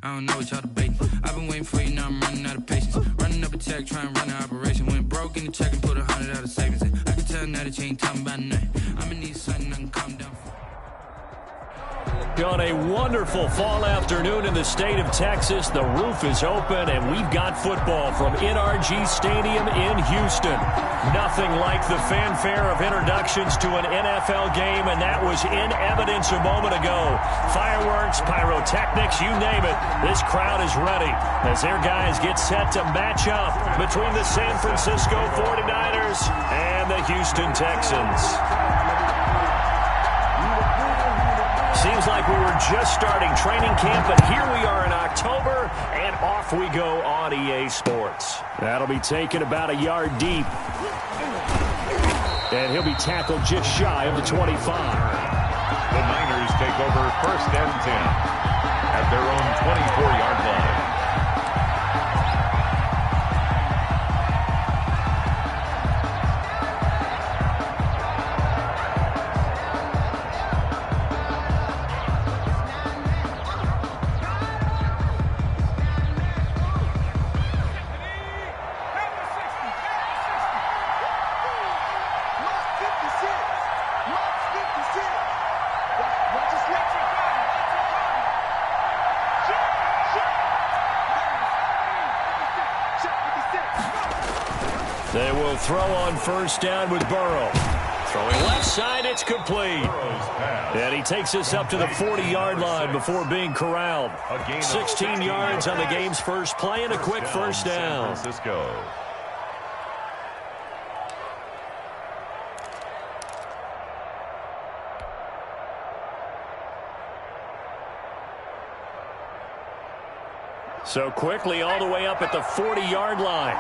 I don't know what y'all debating. I've been waiting for you, now I'm running out of patience. Running up a check, trying to run an operation. Went broke in the check and put 100 out of savings in. I can tell now that you ain't talking about nothing. I'ma need something I can calm down for. On a wonderful fall afternoon in the state of Texas, the roof is open, and we've got football from NRG Stadium in Houston. Nothing like the fanfare of introductions to an NFL game, and that was in evidence a moment ago. Fireworks, pyrotechnics, you name it. This crowd is ready as their guys get set to match up between the San Francisco 49ers and the Houston Texans. Seems like we were just starting training camp, but here we are in October, and off we go on EA Sports. That'll be taken about a yard deep. And he'll be tackled just shy of the 25. The Niners take over 1st and 10 at their own 24-yard line. They will throw on 1st down with Burrow. Throwing left side, it's complete. And he takes us up to the 40-yard line before being corralled. 16 yards on the game's first play and a quick 1st down. San Francisco. So quickly all the way up at the 40-yard line.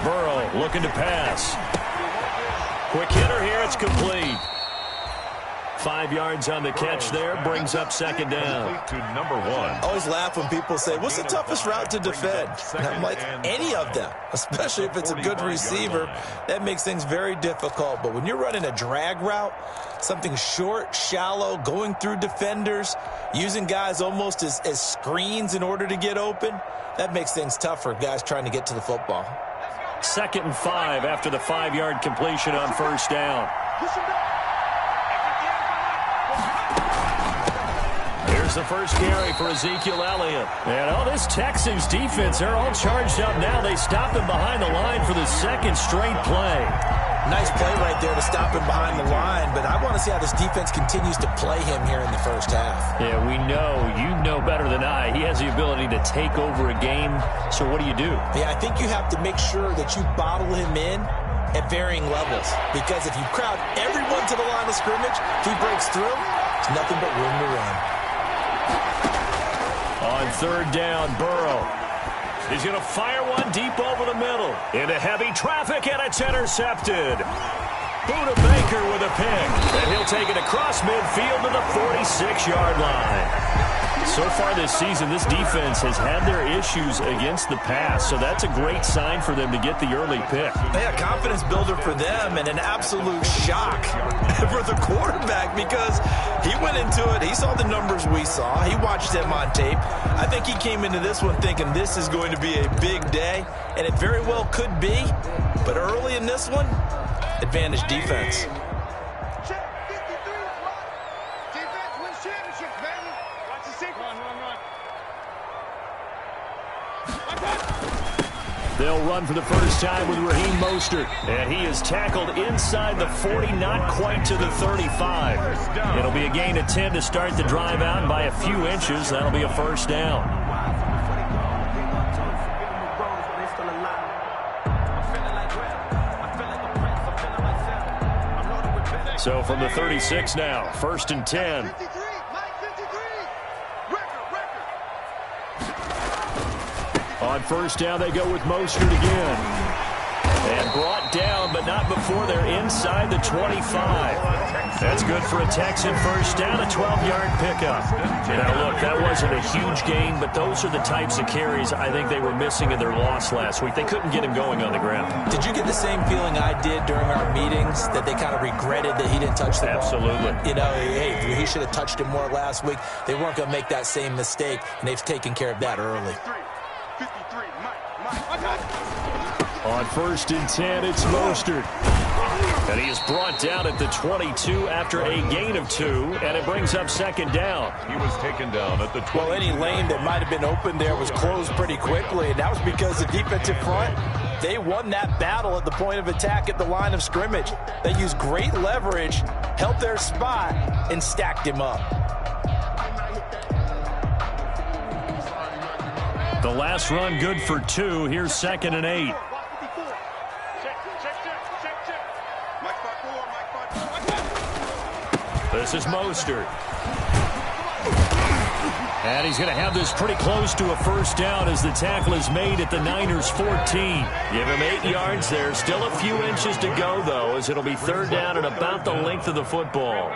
Burrow looking to pass. Quick hitter here, it's complete. 5 yards on the catch there, brings up 2nd down. To number 1. I always laugh when people say, what's the toughest route to defend? And I'm like, any of them, especially if it's a good receiver. That makes things very difficult. But when you're running a drag route, something short, shallow, going through defenders, using guys almost as screens in order to get open, that makes things tough for guys trying to get to the football. 2nd and 5 after the 5-yard completion on 1st down. Here's the first carry for Ezekiel Elliott. And this Texans defense, they're all charged up now. They stop him behind the line for the 2nd straight play. Nice play right there to stop him behind the line, but I want to see how this defense continues to play him here in the 1st half. Yeah, we know. You know better than I. He has the ability to take over a game. So what do you do? Yeah, I think you have to make sure that you bottle him in at varying levels, because if you crowd everyone to the line of scrimmage, if he breaks through, there's nothing but room to run. On 3rd down, Burrow. He's going to fire one deep over the middle. Into heavy traffic, and it's intercepted. Buda Baker with a pick. And he'll take it across midfield to the 46-yard line. So far this season, this defense has had their issues against the pass, so that's a great sign for them to get the early pick. Yeah, confidence builder for them, and an absolute shock for the quarterback, because he went into it, he saw the numbers we saw, he watched them on tape. I think he came into this one thinking this is going to be a big day, and it very well could be, but early in this one, advantage defense. They'll run for the first time with Raheem Mostert. And he is tackled inside the 40, not quite to the 35. It'll be a gain of 10 to start the drive out, and by a few inches, that'll be a 1st down. So from the 36 now, 1st and 10. On 1st down, they go with Mostert again. And brought down, but not before they're inside the 25. That's good for a Texan first down, a 12-yard pickup. Now, look, that wasn't a huge gain, but those are the types of carries I think they were missing in their loss last week. They couldn't get him going on the ground. Did you get the same feeling I did during our meetings, that they kind of regretted that he didn't touch the ball? Absolutely. You know, hey, he should have touched it more last week. They weren't going to make that same mistake, and they've taken care of that early. On 1st and 10, it's Mostert. And he is brought down at the 22 after a gain of 2, and it brings up 2nd down. He was taken down at the 20. Well, any lane that might have been open there was closed pretty quickly, and that was because the defensive front, they won that battle at the point of attack at the line of scrimmage. They used great leverage, held their spot, and stacked him up. The last run good for 2. Here's 2nd and 8. This is Mostert. And he's going to have this pretty close to a first down as the tackle is made at the Niners' 14. Give him 8 yards there. Still a few inches to go, though, as it'll be 3rd down and about the length of the football.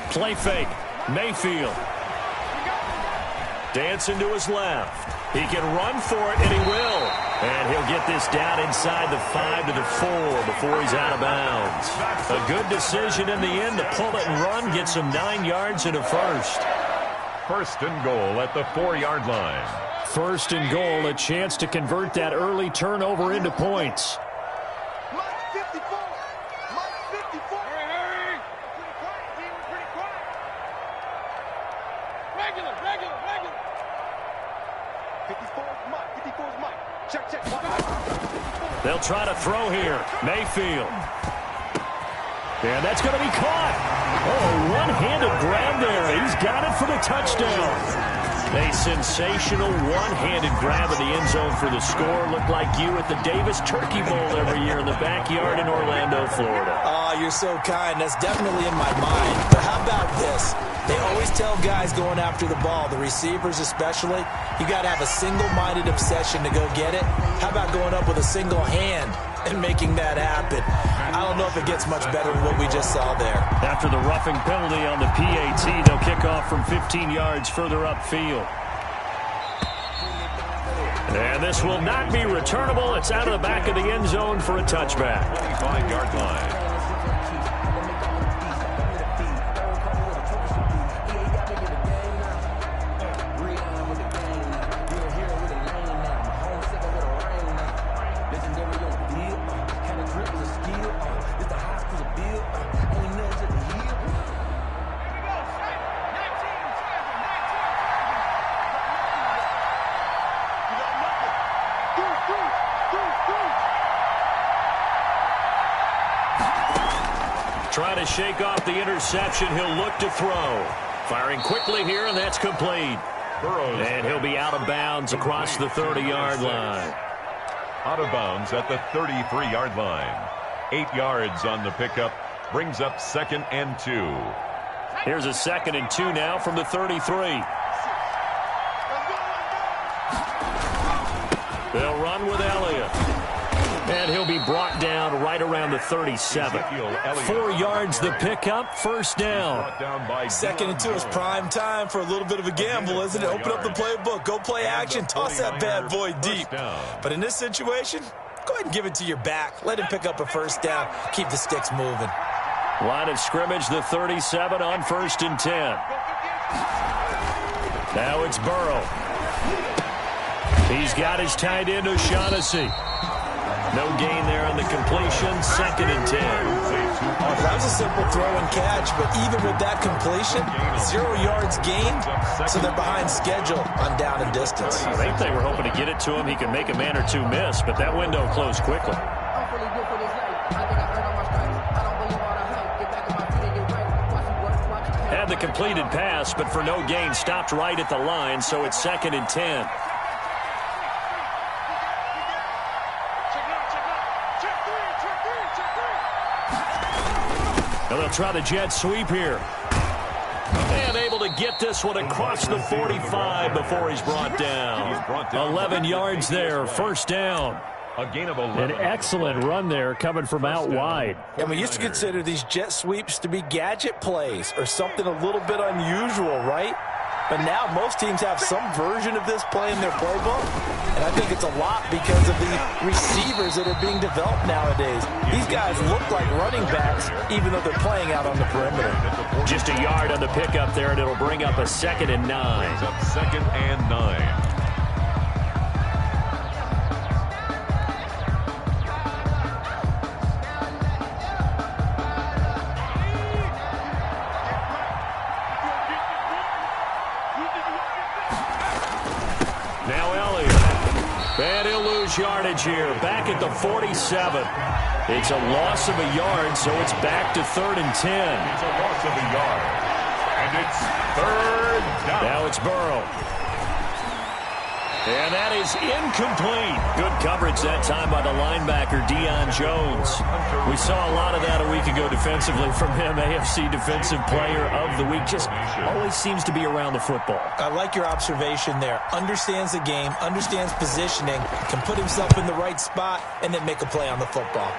Play fake. Mayfield. Dancing to his left. He can run for it, and he will. And he'll get this down inside the 5 to the 4 before he's out of bounds. A good decision in the end to pull it and run, gets him 9 yards and a first. 1st and goal at the 4-yard line. 1st and goal, a chance to convert that early turnover into points. They'll try to throw here. Mayfield. And that's going to be caught. Oh, one-handed grab there. He's got it for the touchdown. A sensational one-handed grab in the end zone for the score. Looked like you at the Davis Turkey Bowl every year in the backyard in Orlando, Florida. Oh, you're so kind. That's definitely in my mind. But how about this? They always tell guys going after the ball, the receivers especially, you got to have a single-minded obsession to go get it. How about going up with a single hand and making that happen? I don't know if it gets much better than what we just saw there. After the roughing penalty on the PAT, they'll kick off from 15 yards further upfield. And this will not be returnable. It's out of the back of the end zone for a touchback. 25-yard line. Trying to shake off the interception. He'll look to throw. Firing quickly here, and that's complete. And he'll be out of bounds across the 30-yard line. Out of bounds at the 33-yard line. 8 yards on the pickup. Brings up 2nd and 2. Here's a 2nd and 2 now from the 33. They'll run with Elliott. And he'll be brought down right around the 37. 4 yards the pickup, first down. 2nd and 2 is prime time for a little bit of a gamble, isn't it? Open up the playbook, go play action, toss that bad boy deep. But in this situation, go ahead and give it to your back. Let him pick up a first down. Keep the sticks moving. Line of scrimmage, the 37 on 1st and 10. Now it's Burrow. He's got his tight end, O'Shaughnessy. No gain there on the completion, 2nd and 10. That was a simple throw and catch, but even with that completion, 0 yards gained, so they're behind schedule on down and distance. I think they were hoping to get it to him. He could make a man or two miss, but that window closed quickly. Had the completed pass, but for no gain, stopped right at the line, so it's 2nd and 10. Now they'll try the jet sweep here. And able to get this one across the 45 before he's brought down. 11 yards there, first down. A gain of 11. An excellent run there coming from out wide. And we used to consider these jet sweeps to be gadget plays or something a little bit unusual, right? But now most teams have some version of this play in their playbook. And I think it's a lot because of the receivers that are being developed nowadays. These guys look like running backs even though they're playing out on the perimeter. Just a yard on the pickup there, and it'll bring up a 2nd and 9. It's up 2nd and 9. And he'll lose yardage here. Back at the 47. It's a loss of a yard, so it's back to 3rd and 10. It's a loss of a yard. And it's 3rd down. Now it's Burrow. And that is incomplete. Good coverage that time by the linebacker, Deion Jones. We saw a lot of that a week ago defensively from him. AFC Defensive Player of the Week. Just always seems to be around the football. I like your observation there. Understands the game, understands positioning, can put himself in the right spot, and then make a play on the football.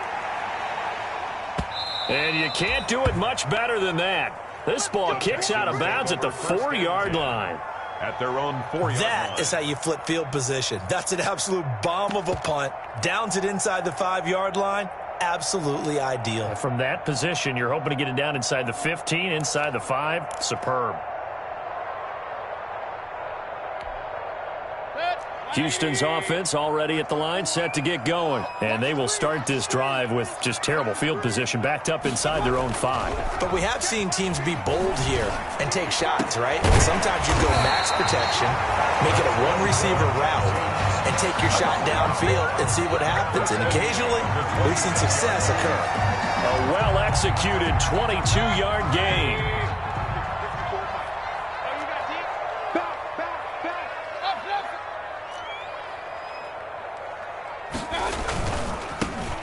And you can't do it much better than that. This ball kicks out of bounds at the 4-yard line. At their own 4-yard line. That is how you flip field position. That's an absolute bomb of a punt. Downs it inside the 5-yard line. Absolutely ideal. From that position, you're hoping to get it down inside the 15, inside the 5. Superb. Houston's offense already at the line, set to get going. And they will start this drive with just terrible field position, backed up inside their own 5. But we have seen teams be bold here and take shots, right? Sometimes you go max protection, make it a one-receiver route, and take your shot downfield and see what happens. And occasionally, we've seen success occur. A well-executed 22-yard gain.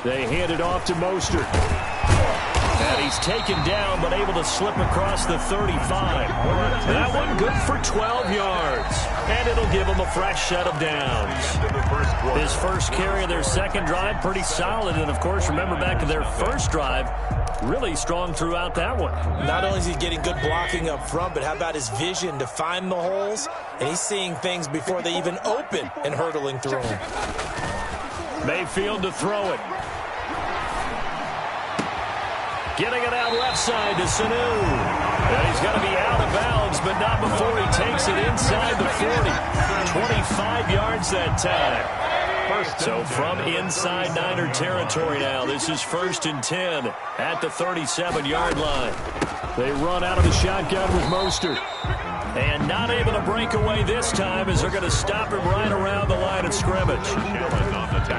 They hand it off to Mostert. And he's taken down, but able to slip across the 35. That one good for 12 yards. And it'll give him a fresh set of downs. His first carry of their second drive, pretty solid. And, of course, remember back to their first drive, really strong throughout that one. Not only is he getting good blocking up front, but how about his vision to find the holes? And he's seeing things before they even open and hurdling through them. Mayfield to throw it. Getting it out left side to Sanu. And he's going to be out of bounds, but not before he takes it inside the 40. 25 yards that time. So from inside Niner territory now, this is 1st and 10 at the 37-yard line. They run out of the shotgun with Mostert. And not able to break away this time as they're going to stop him right around the line of scrimmage.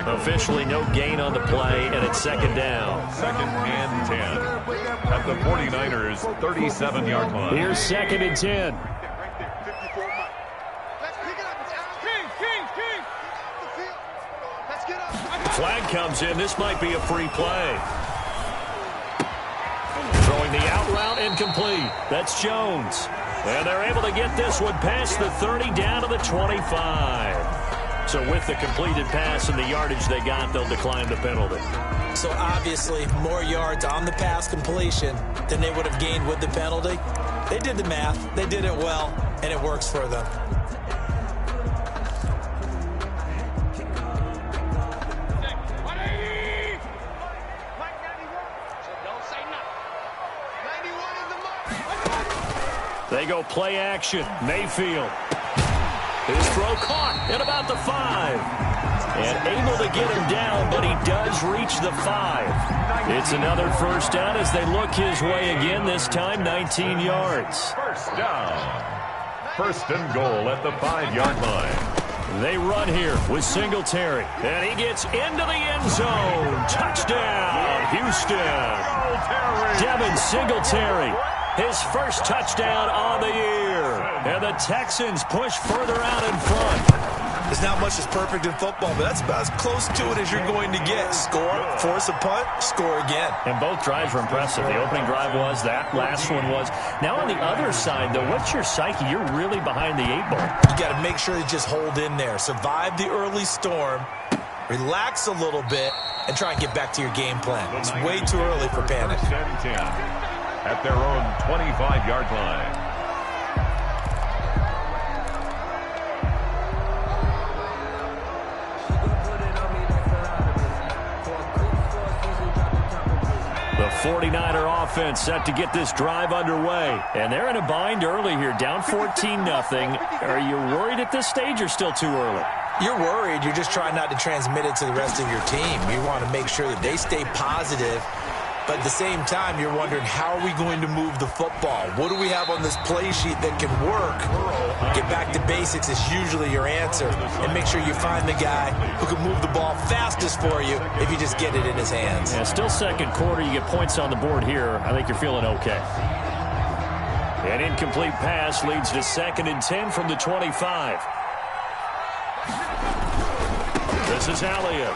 Officially no gain on the play, and it's 2nd down. 2nd and 10 at the 49ers 37-yard line. Here's 2nd and 10. Flag comes in. This might be a free play. Throwing the out route incomplete. That's Jones. And they're able to get this one past the 30 down to the 25. So with the completed pass and the yardage they got, they'll decline the penalty. So obviously more yards on the pass completion than they would have gained with the penalty. They did the math. They did it well, and it works for them. They go play action. Mayfield. His throw caught at about the 5. And able to get him down, but he does reach the 5. It's another first down as they look his way again, this time 19 yards. First down. 1st and goal at the 5-yard line. They run here with Singletary. And he gets into the end zone. Touchdown, Houston. Devin Singletary. His first touchdown on the year. And the Texans push further out in front. There's not much that's perfect in football, but that's about as close to it as you're going to get. Score, force a punt, score again. And both drives were impressive. The opening drive was, that last one was. Now on the other side, though, what's your psyche? You're really behind the 8 ball. You got to make sure you just hold in there. Survive the early storm, relax a little bit, and try and get back to your game plan. It's way too early for panic. At their own 25-yard line. The 49er offense set to get this drive underway. And they're in a bind early here, down 14-0. Are you worried at this stage or still too early? You're worried. You're just trying not to transmit it to the rest of your team. You want to make sure that they stay positive. But at the same time, you're wondering, how are we going to move the football? What do we have on this play sheet that can work? Get back to basics is usually your answer. And make sure you find the guy who can move the ball fastest for you if you just get it in his hands. Yeah, still second quarter. You get points on the board here. I think you're feeling okay. An incomplete pass leads to 2nd and 10 from the 25. This is Elliott.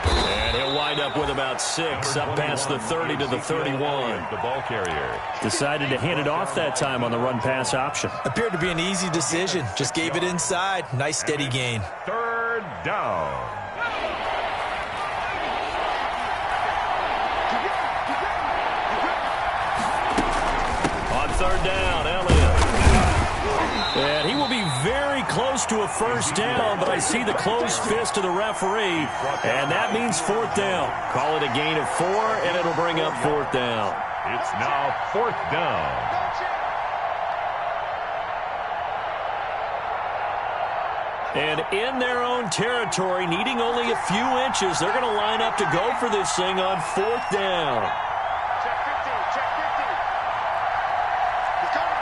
And he'll wind up with about 6, up past the 30 to the 31. The ball carrier decided to hand it off that time on the run-pass option. Appeared to be an easy decision. Just gave it inside. Nice, steady gain. 3rd down. On 3rd down, Elliott. And he will be very close to a first down, but I see the closed fist of the referee, and that means 4th down. Call it a gain of 4, and it'll bring up 4th down. It's now 4th down. And in their own territory, needing only a few inches, they're going to line up to go for this thing on 4th down. Check 15, check 15. He's coming.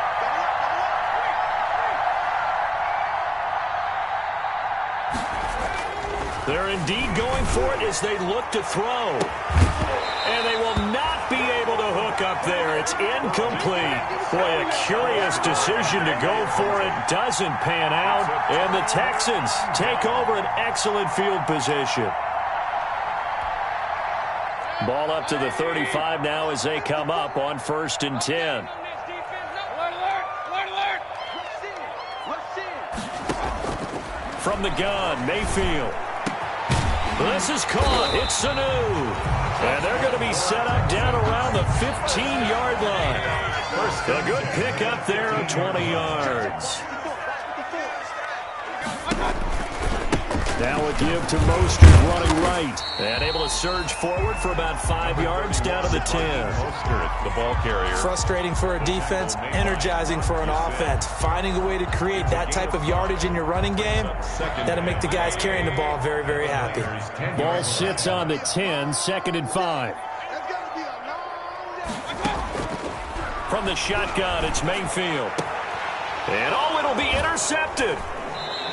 They're indeed going for it as they look to throw. And they will not be able to hook up there. It's incomplete. Boy, a curious decision to go for it. Doesn't pan out. And the Texans take over an excellent field position. Ball up to the 35 now as they come up on 1st and 10. From the gun, Mayfield. This is caught. It's Sanu. And they're going to be set up down around the 15-yard line. A good pick up there of 20 yards. Now a give to Mostert running right. And able to surge forward for about 5 yards down to the 10. Mostert, the ball carrier. Frustrating for a defense, energizing for an offense. Finding a way to create that type of yardage in your running game, that'll make the guys carrying the ball very, very happy. Ball sits on the 10, 2nd and 5. From the shotgun, it's Mayfield. And it'll be intercepted.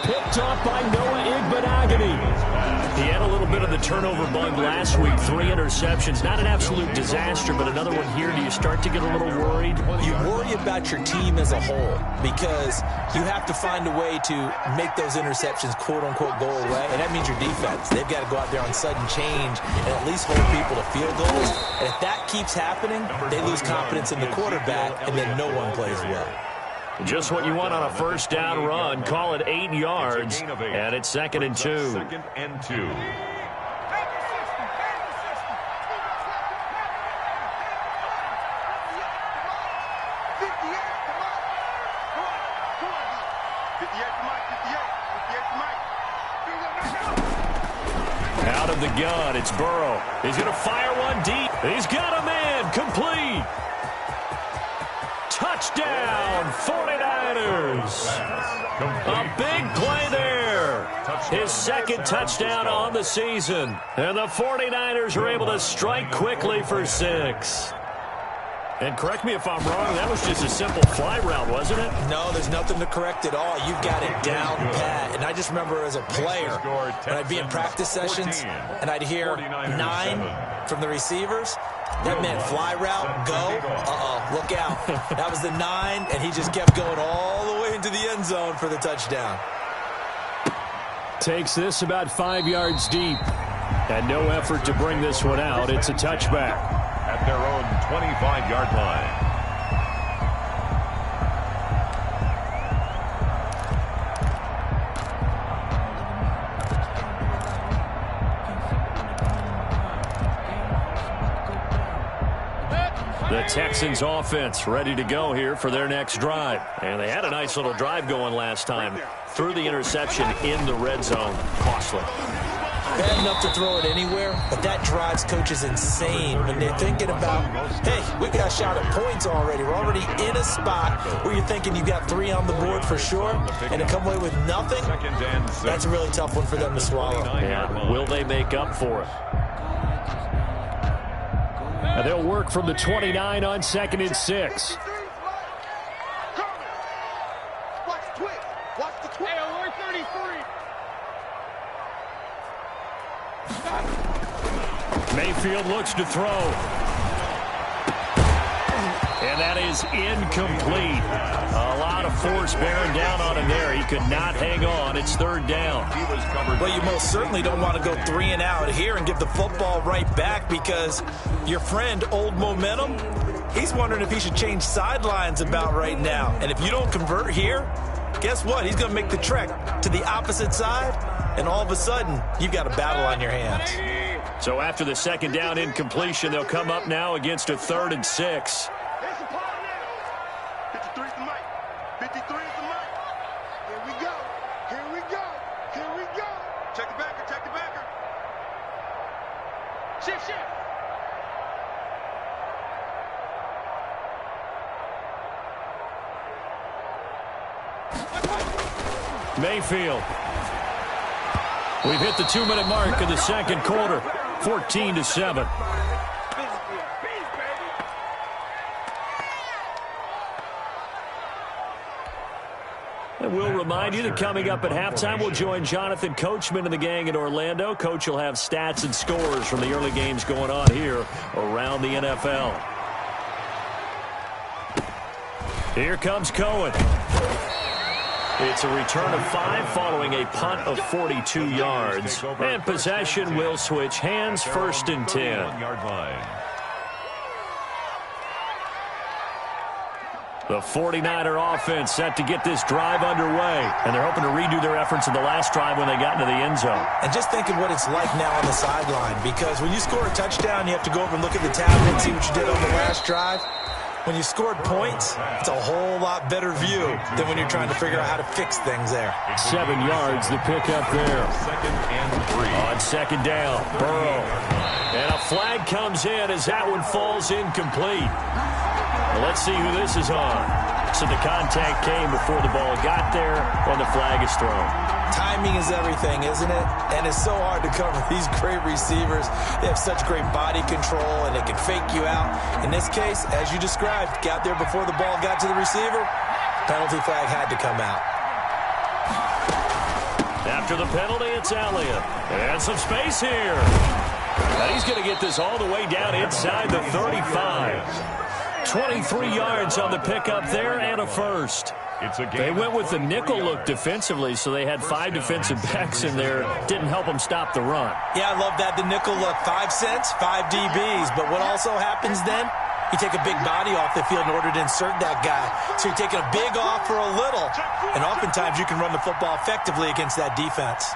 Picked off by Noah Igbenogany. He had a little bit of the turnover bug last week. 3 interceptions. Not an absolute disaster, but another one here. Do you start to get a little worried? You worry about your team as a whole because you have to find a way to make those interceptions, quote-unquote, go away. And that means your defense. They've got to go out there on sudden change and at least hold people to field goals. And if that keeps happening, they lose confidence in the quarterback, and then no one plays well. Just what you want on a first down run. Call it 8 yards, and it's 2nd and 2. 2nd and 2. Out of the gun, it's Burrow. He's going to fire one deep. He's got a man, complete. Touchdown, 49ers. A big play there. His 2nd touchdown on the season. And the 49ers are able to strike quickly for 6. And correct me if I'm wrong, that was just a simple fly route, wasn't it? No, there's nothing to correct at all. You've got it down pat. And I just remember as a player, when I'd be in practice sessions, and I'd hear 9 from the receivers, that meant fly route, go, look out. That was the 9, and he just kept going all the way into the end zone for the touchdown. Takes this about 5 yards deep. And no effort to bring this one out. It's a touchback. At their own 25-yard line. The Texans offense ready to go here for their next drive. And they had a nice little drive going last time. Threw the interception in the red zone. Costly. Bad enough to throw it anywhere, but that drives coaches insane when they're thinking about, hey, we got a shot at points already. We're already in a spot where you're thinking you've got 3 on the board for sure, and to come away with nothing, that's a really tough one for them to swallow. Yeah, will they make up for it? And they'll work from the 29 on 2nd and 6. Mayfield looks to throw. And that is incomplete. A lot of force bearing down on him there. He could not hang on. It's 3rd down. Well, you most certainly don't want to go 3 and out here and give the football right back, because your friend, Old Momentum, he's wondering if he should change sidelines about right now. And if you don't convert here, guess what? He's going to make the trek to the opposite side, and all of a sudden, you've got a battle on your hands. So after the 2nd down incompletion, they'll come up now against a 3rd and 6. 53 is the mic. 53 is the mic. Here we go. Here we go. Here we go. Check the backer. Check the backer. Shift, shift. Mayfield. We've hit the 2-minute mark in the 2nd quarter. 14-7. And we'll remind you that coming up at halftime, we'll join Jonathan Coachman and the gang in Orlando. Coach will have stats and scores from the early games going on here around the NFL. Here comes Cohen. It's a return of 5 following a punt of 42 yards. And possession will switch hands, 1st and 10. The 49er offense set to get this drive underway. And they're hoping to redo their efforts in the last drive when they got into the end zone. And just think of what it's like now on the sideline, because when you score a touchdown, you have to go over and look at the tablet and see what you did on the last drive. When you scored points, it's a whole lot better view than when you're trying to figure out how to fix things there. 7 yards, the pickup there. 2nd and 3. On 2nd down, Burrow. And a flag comes in as that one falls incomplete. Well, let's see who this is on. So the contact came before the ball got there when the flag is thrown. Timing is everything, isn't it? And it's so hard to cover these great receivers. They have such great body control, and they can fake you out. In this case, as you described, got there before the ball got to the receiver. Penalty flag had to come out. After the penalty, it's Elliott. And some space here. And he's going to get this all the way down inside the 35. 23 yards on the pickup there and a 1st. They went with the nickel look defensively, so they had 5 defensive backs in there. Didn't help them stop the run. Yeah, I love that, the nickel look. 5 cents, 5 DBs. But what also happens then? You take a big body off the field in order to insert that guy. So you're taking a big off for a little. And oftentimes you can run the football effectively against that defense.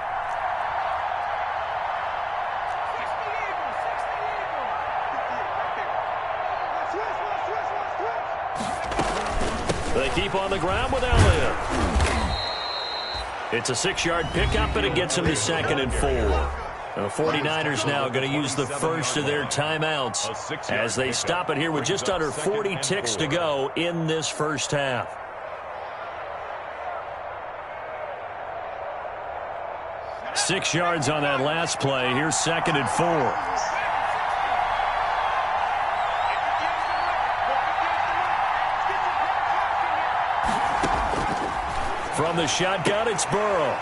They keep on the ground with Elliott. It's a 6-yard pickup, and it gets them to 2nd and 4. The 49ers now going to use the first of their timeouts as they stop it here with just under 40 ticks to go in this first half. Six yards on that last play. Here's 2nd and 4. From the shotgun, it's Burrow.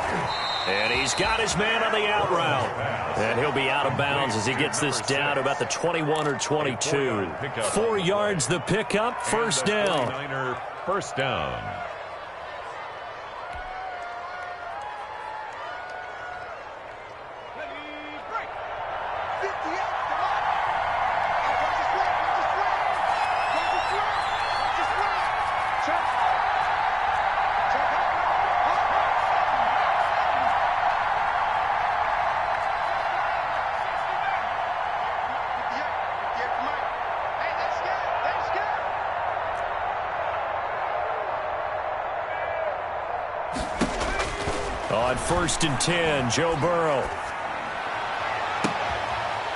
And he's got his man on the out route. And he'll be out of bounds as he gets this down to about the 21 or 22. 4 yards the pickup, 1st down. 1st down. 1st and 10, Joe Burrow.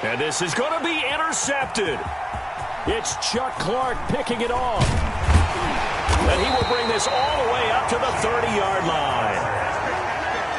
And this is going to be intercepted. It's Chuck Clark picking it off. And he will bring this all the way up to the 30-yard line.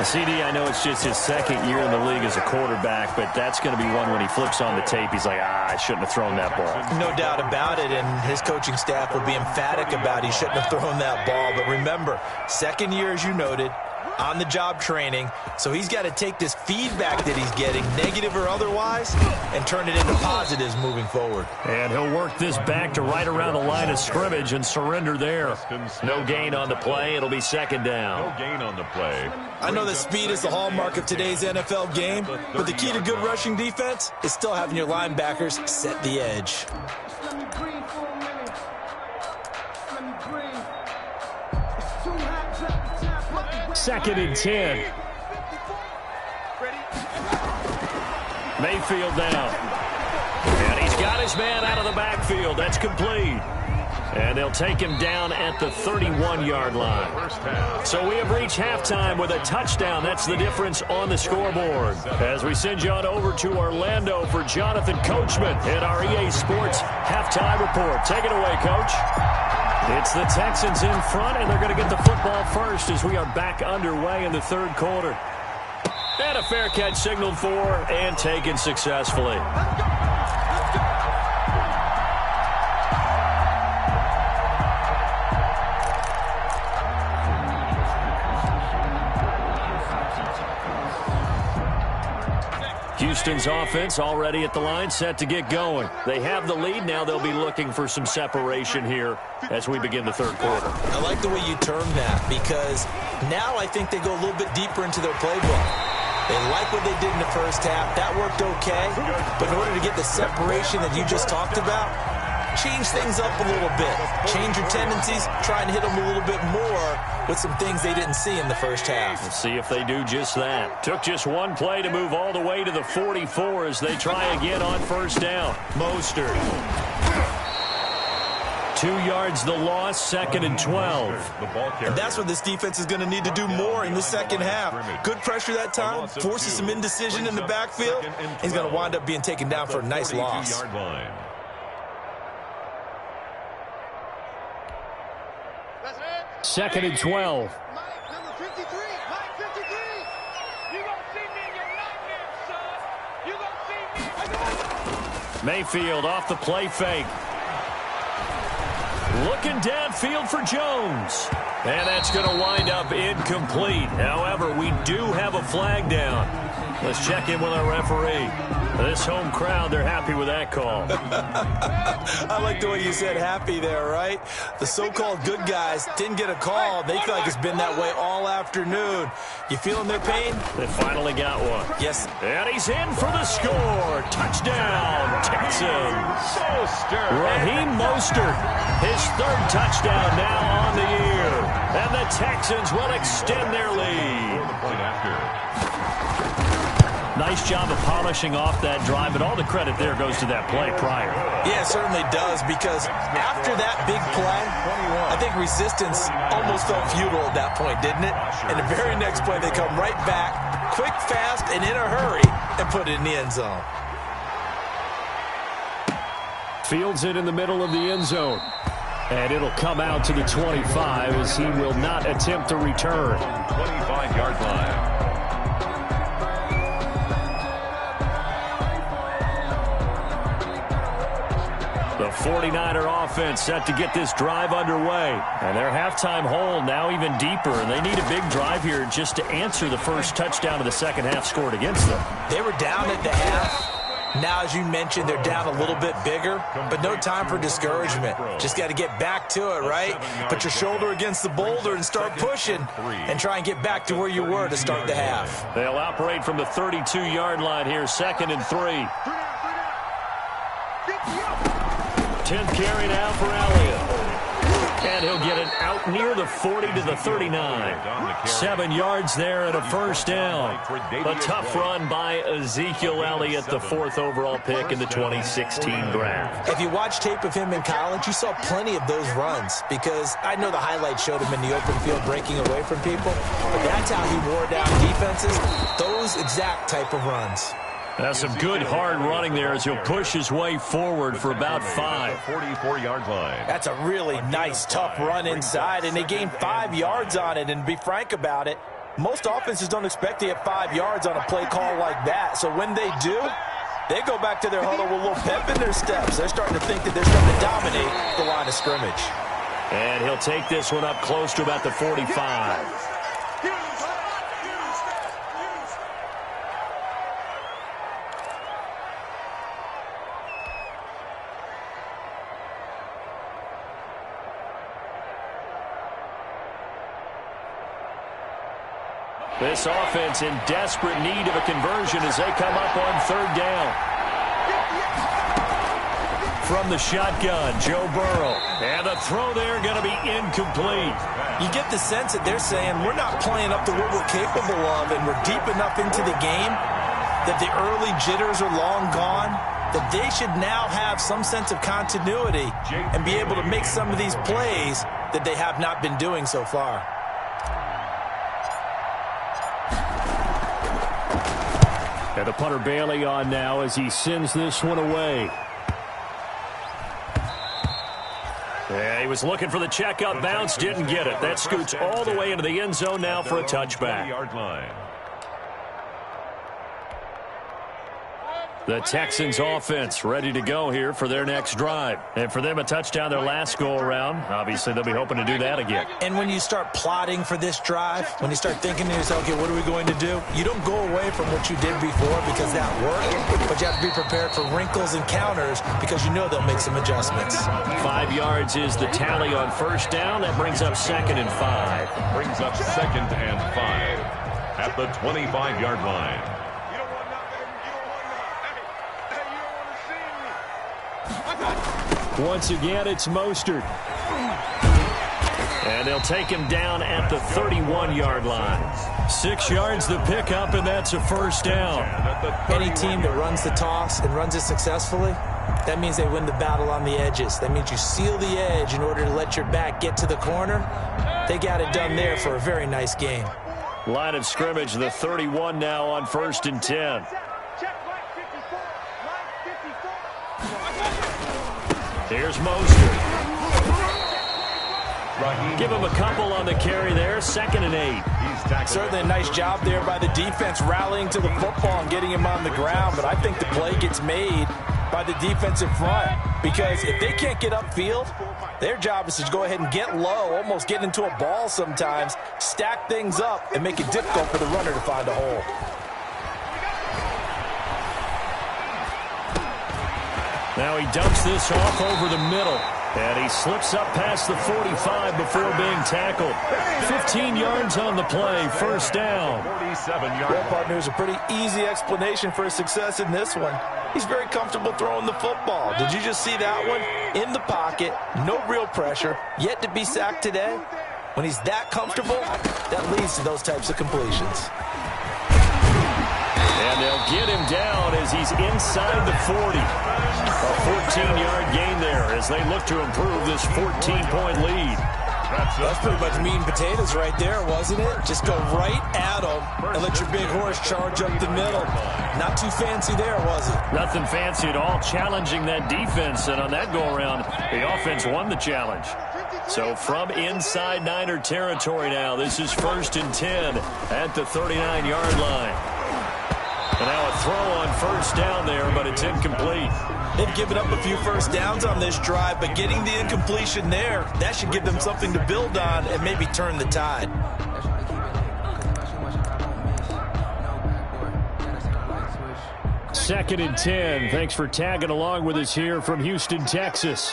CD, I know it's just his 2nd year in the league as a quarterback, but that's going to be one when he flips on the tape, he's like, I shouldn't have thrown that ball. No doubt about it, and his coaching staff will be emphatic about he shouldn't have thrown that ball. But remember, 2nd year, as you noted, on-the-job training, so he's got to take this feedback that he's getting, negative or otherwise, and turn it into positives moving forward. And he'll work this back to right around the line of scrimmage and surrender there. No gain on the play. It'll be 2nd down. No gain on the play. I know that speed is the hallmark of today's NFL game, but the key to good rushing defense is still having your linebackers set the edge. 2nd and 10. Mayfield down. And he's got his man out of the backfield. That's complete. And they'll take him down at the 31-yard line. So we have reached halftime with a touchdown. That's the difference on the scoreboard. As we send you on over to Orlando for Jonathan Coachman at our EA Sports halftime report. Take it away, Coach. It's the Texans in front, and they're going to get the football first as we are back underway in the 3rd quarter. And a fair catch signaled for and taken successfully. Houston's offense already at the line, set to get going. They have the lead. Now they'll be looking for some separation here as we begin the 3rd quarter. I like the way you term that, because now I think they go a little bit deeper into their playbook. They like what they did in the 1st half. That worked okay. But in order to get the separation that you just talked about, change things up a little bit. Change your tendencies. Try and hit them a little bit more with some things they didn't see in the 1st half. Let's see if they do just that. Took just one play to move all the way to the 44 as they try again on 1st down. Mostert. 2 yards the loss, 2nd and 12. And that's what this defense is going to need to do more in the 2nd half. Good pressure that time, forces some indecision in the backfield. He's going to wind up being taken down for a nice loss. 2nd and 12. Mike, number 53. Mike, 53. You gonna see me in your nightmares, son. You gonna see me. Mayfield off the play fake. Looking downfield for Jones. And that's going to wind up incomplete. However, we do have a flag down. Let's check in with our referee. This home crowd, they're happy with that call. I like the way you said happy there, right? The so-called good guys didn't get a call. They feel like it's been that way all afternoon. You feeling their pain? They finally got one. Yes. And he's in for the score. Touchdown, Texans. Raheem Mostert, his 3rd touchdown now on the year. And the Texans will extend their lead. Nice job of polishing off that drive, but all the credit there goes to that play prior. Yeah, it certainly does, because after that big play, I think resistance almost felt futile at that point, didn't it? And the very next play, they come right back, quick, fast, and in a hurry, and put it in the end zone. Fields it in the middle of the end zone. And it'll come out to the 25 as he will not attempt to return. 25-yard line. The 49er offense set to get this drive underway. And their halftime hole now even deeper. And they need a big drive here just to answer the first touchdown of the 2nd half scored against them. They were down at the half. Now, as you mentioned, they're down a little bit bigger, but no time for discouragement. Just got to get back to it, right? Put your shoulder against the boulder and start pushing and try and get back to where you were to start the half. They'll operate from the 32-yard line here, 2nd and 3. 10th carry now for Elliott. And he'll get it out near the 40 to the 39. 7 yards there and a first down. A tough run by Ezekiel Elliott, the 4th overall pick in the 2016 draft. If you watch tape of him in college, you saw plenty of those runs because I know the highlights showed him in the open field breaking away from people, but that's how he wore down defenses, those exact type of runs. That's some good hard running there as he'll push his way forward for about 5. 44-yard line. That's a really nice, tough run inside, and they gained 5 yards on it. And to be frank about it, most offenses don't expect to get 5 yards on a play call like that. So when they do, they go back to their huddle with a little pep in their steps. They're starting to think that they're starting to dominate the line of scrimmage. And he'll take this one up close to about the 45. This offense in desperate need of a conversion as they come up on 3rd down. From the shotgun, Joe Burrow. And the throw there going to be incomplete. You get the sense that they're saying we're not playing up to what we're capable of, and we're deep enough into the game that the early jitters are long gone, that they should now have some sense of continuity and be able to make some of these plays that they have not been doing so far. And the punter Bailey on now as he sends this one away. Yeah, he was looking for the checkout bounce, didn't get it. That scoots all the way into the end zone now for a touchback. The Texans offense ready to go here for their next drive. And for them, a touchdown their last go-around. Obviously, they'll be hoping to do that again. And when you start plotting for this drive, when you start thinking to yourself, okay, what are we going to do? You don't go away from what you did before because that worked, but you have to be prepared for wrinkles and counters because you know they'll make some adjustments. 5 yards is the tally on 1st down. That brings up 2nd and 5. Brings up 2nd and 5 at the 25-yard line. Once again, it's Mostert. And they'll take him down at the 31-yard line. 6 yards the pickup, and that's a first down. Any team that runs the toss and runs it successfully, that means they win the battle on the edges. That means you seal the edge in order to let your back get to the corner. They got it done there for a very nice game. Line of scrimmage, the 31 now on 1st and 10. Here's Mostert. Give him a couple on the carry there. 2nd and 8. Certainly a nice job there by the defense rallying to the football and getting him on the ground. But I think the play gets made by the defensive front because if they can't get upfield, their job is to go ahead and get low, almost get into a ball sometimes, stack things up, and make it difficult for the runner to find a hole. Now he dumps this off over the middle. And he slips up past the 45 before being tackled. 15 yards on the play, first down. 47-yard. Well, partner, there's a pretty easy explanation for his success in this one. He's very comfortable throwing the football. Did you just see that one? In the pocket, no real pressure, yet to be sacked today. When he's that comfortable, that leads to those types of completions. And they'll get him down as he's inside the 40. A 14-yard gain there as they look to improve this 14-point lead. That's pretty much meat and potatoes right there, wasn't it? Just go right at them and let your big horse charge up the middle. Not too fancy there, was it? Nothing fancy at all, challenging that defense. And on that go-around, the offense won the challenge. So from inside Niner territory now, this is 1st and 10 at the 39-yard line. And now a throw on first down there, but it's incomplete. They've given up a few first downs on this drive, but getting the incompletion there, that should give them something to build on and maybe turn the tide. Second and 10. Thanks for tagging along with us here from Houston, Texas.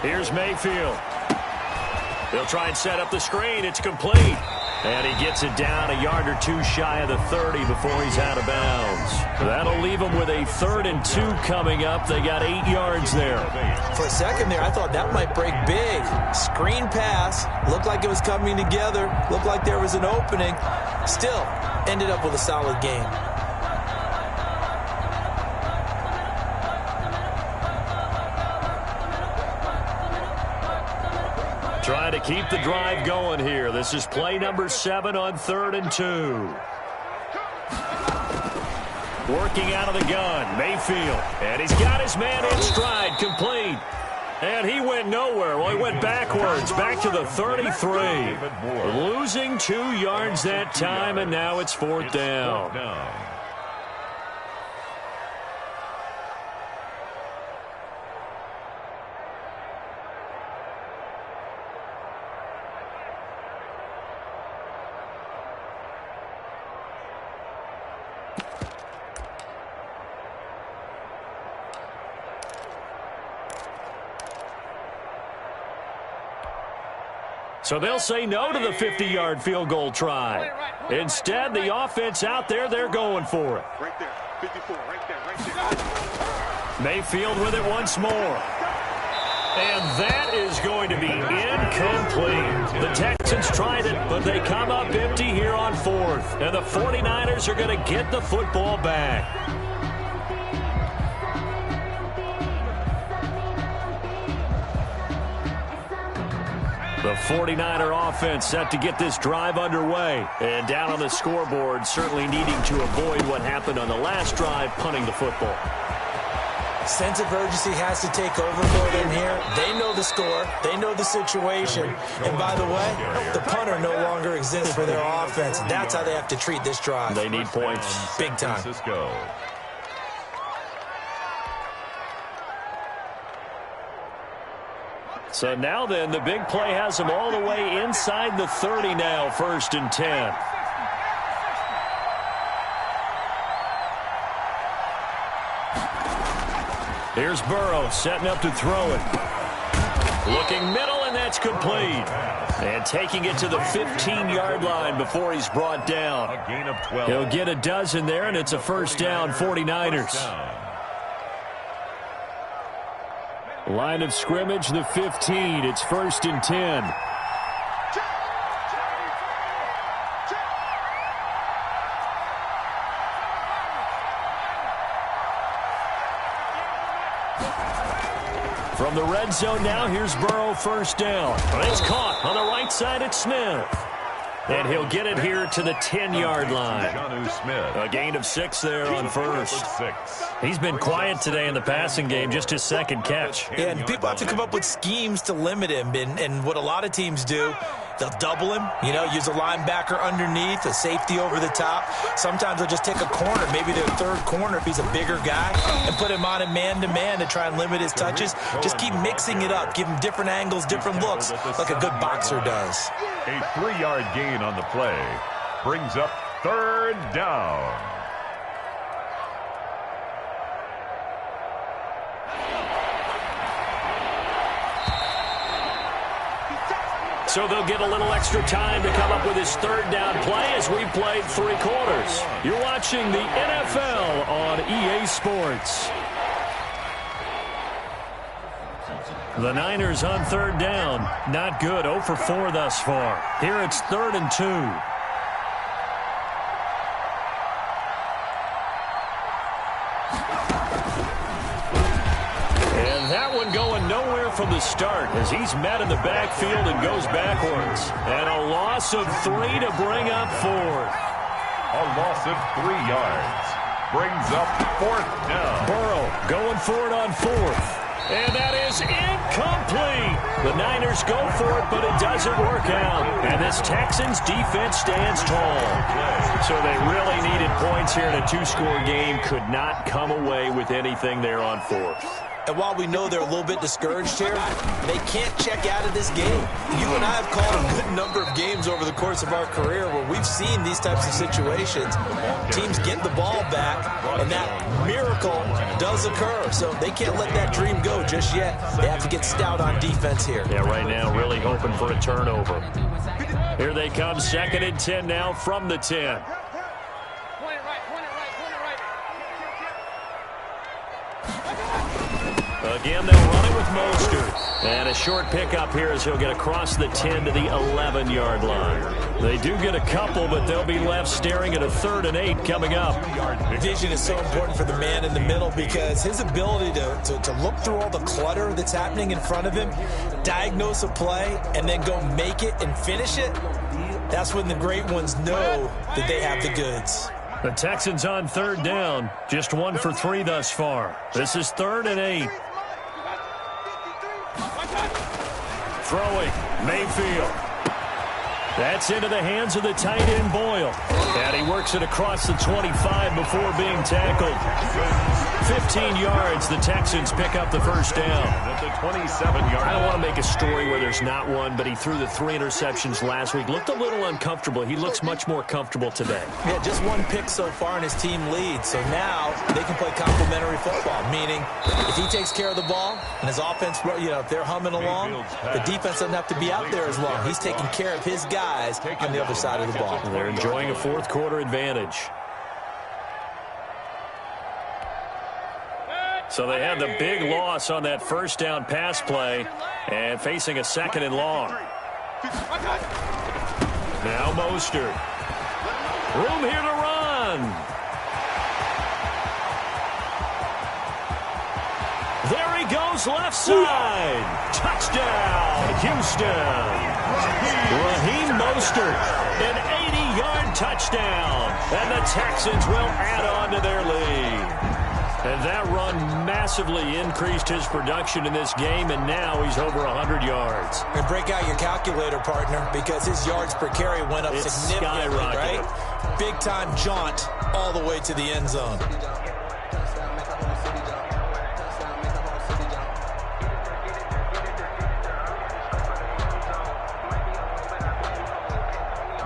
Here's Mayfield. They'll try and set up the screen. It's complete. And he gets it down a yard or two shy of the 30 before he's out of bounds. That'll leave him with a 3rd and 2 coming up. They got 8 yards there. For a second there, I thought that might break big. Screen pass. Looked like it was coming together. Looked like there was an opening. Still, ended up with a solid game. Trying to keep the drive going here. This is play number 7 on 3rd and 2. Working out of the gun, Mayfield. And he's got his man in stride, complete. And he went nowhere. Well, he went backwards, back to the 33. Losing 2 yards that time, and now it's 4th down. So they'll say no to the 50-yard field goal try. Instead, the offense out there, they're going for it. Right there, 54, right there. Mayfield with it once more. And that is going to be incomplete. The Texans tried it, but they come up empty here on 4th. And the 49ers are going to get the football back. The 49er offense set to get this drive underway. And down on the scoreboard, certainly needing to avoid what happened on the last drive, punting the football. Sense of urgency has to take over for them here. They know the score. They know the situation. And by the way, the punter no longer exists for their offense. That's how they have to treat this drive. They need points. Big time. So now then, the big play has them all the way inside the 30 now, 1st and 10. Here's Burrow setting up to throw it. Looking middle, and that's complete. And taking it to the 15-yard line before he's brought down. A gain of 12. He'll get a dozen there, and it's a 1st down, 49ers. Line of scrimmage, the 15. It's 1st and 10. From the red zone now, here's Burrow, 1st down. It's caught on the right side at Smith. And he'll get it here to the 10-yard line. A gain of 6 there on 1st. He's been quiet today in the passing game, just his 2nd catch. Yeah, and people have to come up with schemes to limit him. And what a lot of teams do, they'll double him, use a linebacker underneath, a safety over the top. Sometimes they'll just take a corner, maybe their 3rd corner if he's a bigger guy, and put him on a man-to-man to try and limit his touches. Just keep mixing it up, give him different angles, different looks, like a good boxer does. A 3-yard gain on the play brings up 3rd down. So they'll get a little extra time to come up with his 3rd down play as we played 3 quarters. You're watching the NFL on EA Sports. The Niners on 3rd down. Not good. 0 for 4 thus far. Here it's 3rd and 2. And that one going nowhere from the start as he's met in the backfield and goes backwards. And a loss of 3 to bring up 4th. A loss of 3 yards brings up 4th down. Burrow going for it on 4th. And that is incomplete. The Niners go for it, but it doesn't work out. And this Texans defense stands tall. So they really needed points here in a 2-score game. Could not come away with anything there on 4th. And while we know they're a little bit discouraged here, they can't check out of this game. You and I have called a good number of games over the course of our career where we've seen these types of situations. Teams get the ball back, and that miracle does occur. So they can't let that dream go just yet. They have to get stout on defense here. Yeah, right now really hoping for a turnover. Here they come, 2nd and 10 now from the 10. Again, they'll run it with Mostert. And a short pickup here as he'll get across the 10 to the 11-yard line. They do get a couple, but they'll be left staring at a 3rd and 8 coming up. Vision is so important for the man in the middle because his ability to look through all the clutter that's happening in front of him, diagnose a play, and then go make it and finish it, that's when the great ones know that they have the goods. The Texans on 3rd down, just 1 for 3 thus far. This is 3rd and 8. Throwing, Mayfield. That's into the hands of the tight end, Boyle. And he works it across the 25 before being tackled. 15 yards, the Texans pick up the first down. At the 27-yard I don't want to make a story where there's not one, but he threw the 3 interceptions last week. Looked a little uncomfortable. He looks much more comfortable today. Yeah, just 1 pick so far and his team leads. So now they can play complementary football, meaning if he takes care of the ball and his offense, if they're humming along, the defense doesn't have to be out there as long. He's taking care of his guys on the other side of the ball. They're enjoying a 4th quarter advantage. So they had the big loss on that first down pass play and facing a 2nd and long. Now Mostert. Room here to run. There he goes, left side. Touchdown, Houston. Raheem Mostert, an 80-yard touchdown. And the Texans will add on to their lead. And that run massively increased his production in this game, and now he's over 100 yards. And break out your calculator, partner, because his yards per carry went up significantly, right? Big-time jaunt all the way to the end zone.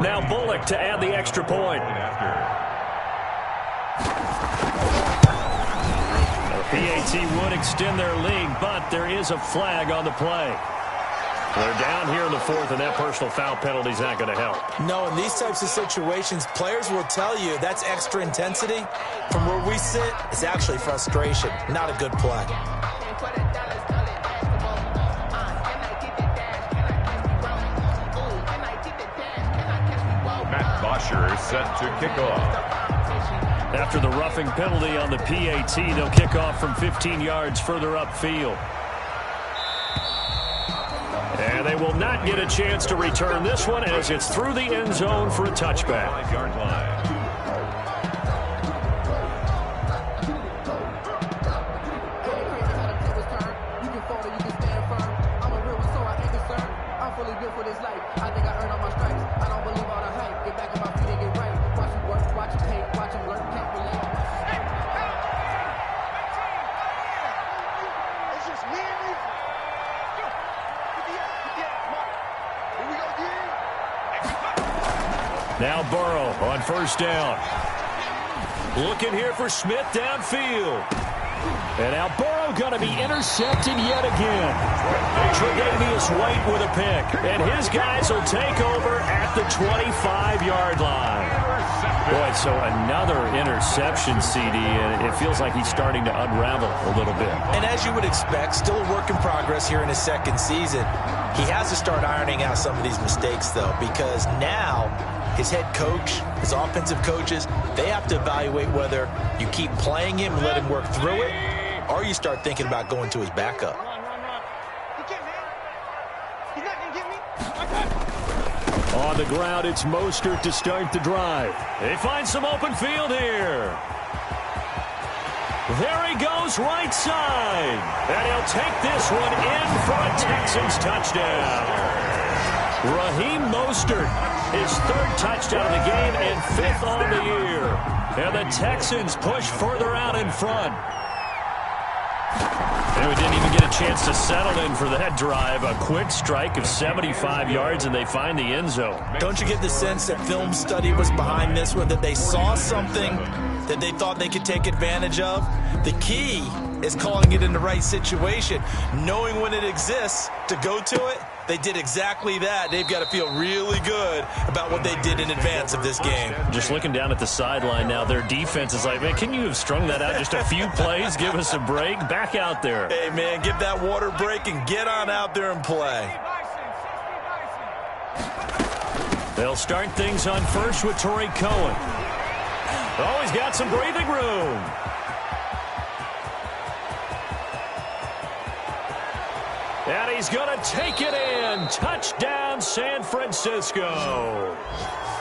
Now Bullock to add the extra point. PAT would extend their lead, but there is a flag on the play. They're down here in the 4th, and that personal foul penalty is not going to help. No, in these types of situations, players will tell you that's extra intensity. From where we sit, it's actually frustration, not a good play. Matt Bosher set to kick off. After the roughing penalty on the PAT, they'll kick off from 15 yards further upfield. And they will not get a chance to return this one as it's through the end zone for a touchback. 5-yard line. Now Burrow on first down. Looking here for Smith downfield. And now Burrow going to be intercepted yet again. Tre'Davious White with a pick. And his guys will take over at the 25-yard line. Boy, so another interception, CD, and it feels like he's starting to unravel a little bit. And as you would expect, still a work in progress here in his 2nd season. He has to start ironing out some of these mistakes, though, because now his head coach, his offensive coaches, they have to evaluate whether you keep playing him and let him work through it, or you start thinking about going to his backup. On the ground, it's Mostert to start the drive. They find some open field here. There he goes, right side. And he'll take this one in for a Texans touchdown. Raheem Mostert, his 3rd touchdown of the game and 5th on the year. And the Texans push further out in front. And we didn't even get a chance to settle in for that drive. A quick strike of 75 yards, and they find the end zone. Don't you get the sense that film study was behind this one, that they saw something that they thought they could take advantage of? The key is calling it in the right situation, knowing when it exists to go to it, They did exactly that. They've got to feel really good about what they did in advance of this game. Just looking down at the sideline now, their defense is like, man, can you have strung that out just a few plays? Give us a break. Back out there. Hey, man, give that water break and get on out there and play. They'll start things on first with Torrey Cohen. Oh, he's got some breathing room. And he's going to take it in. Touchdown, San Francisco.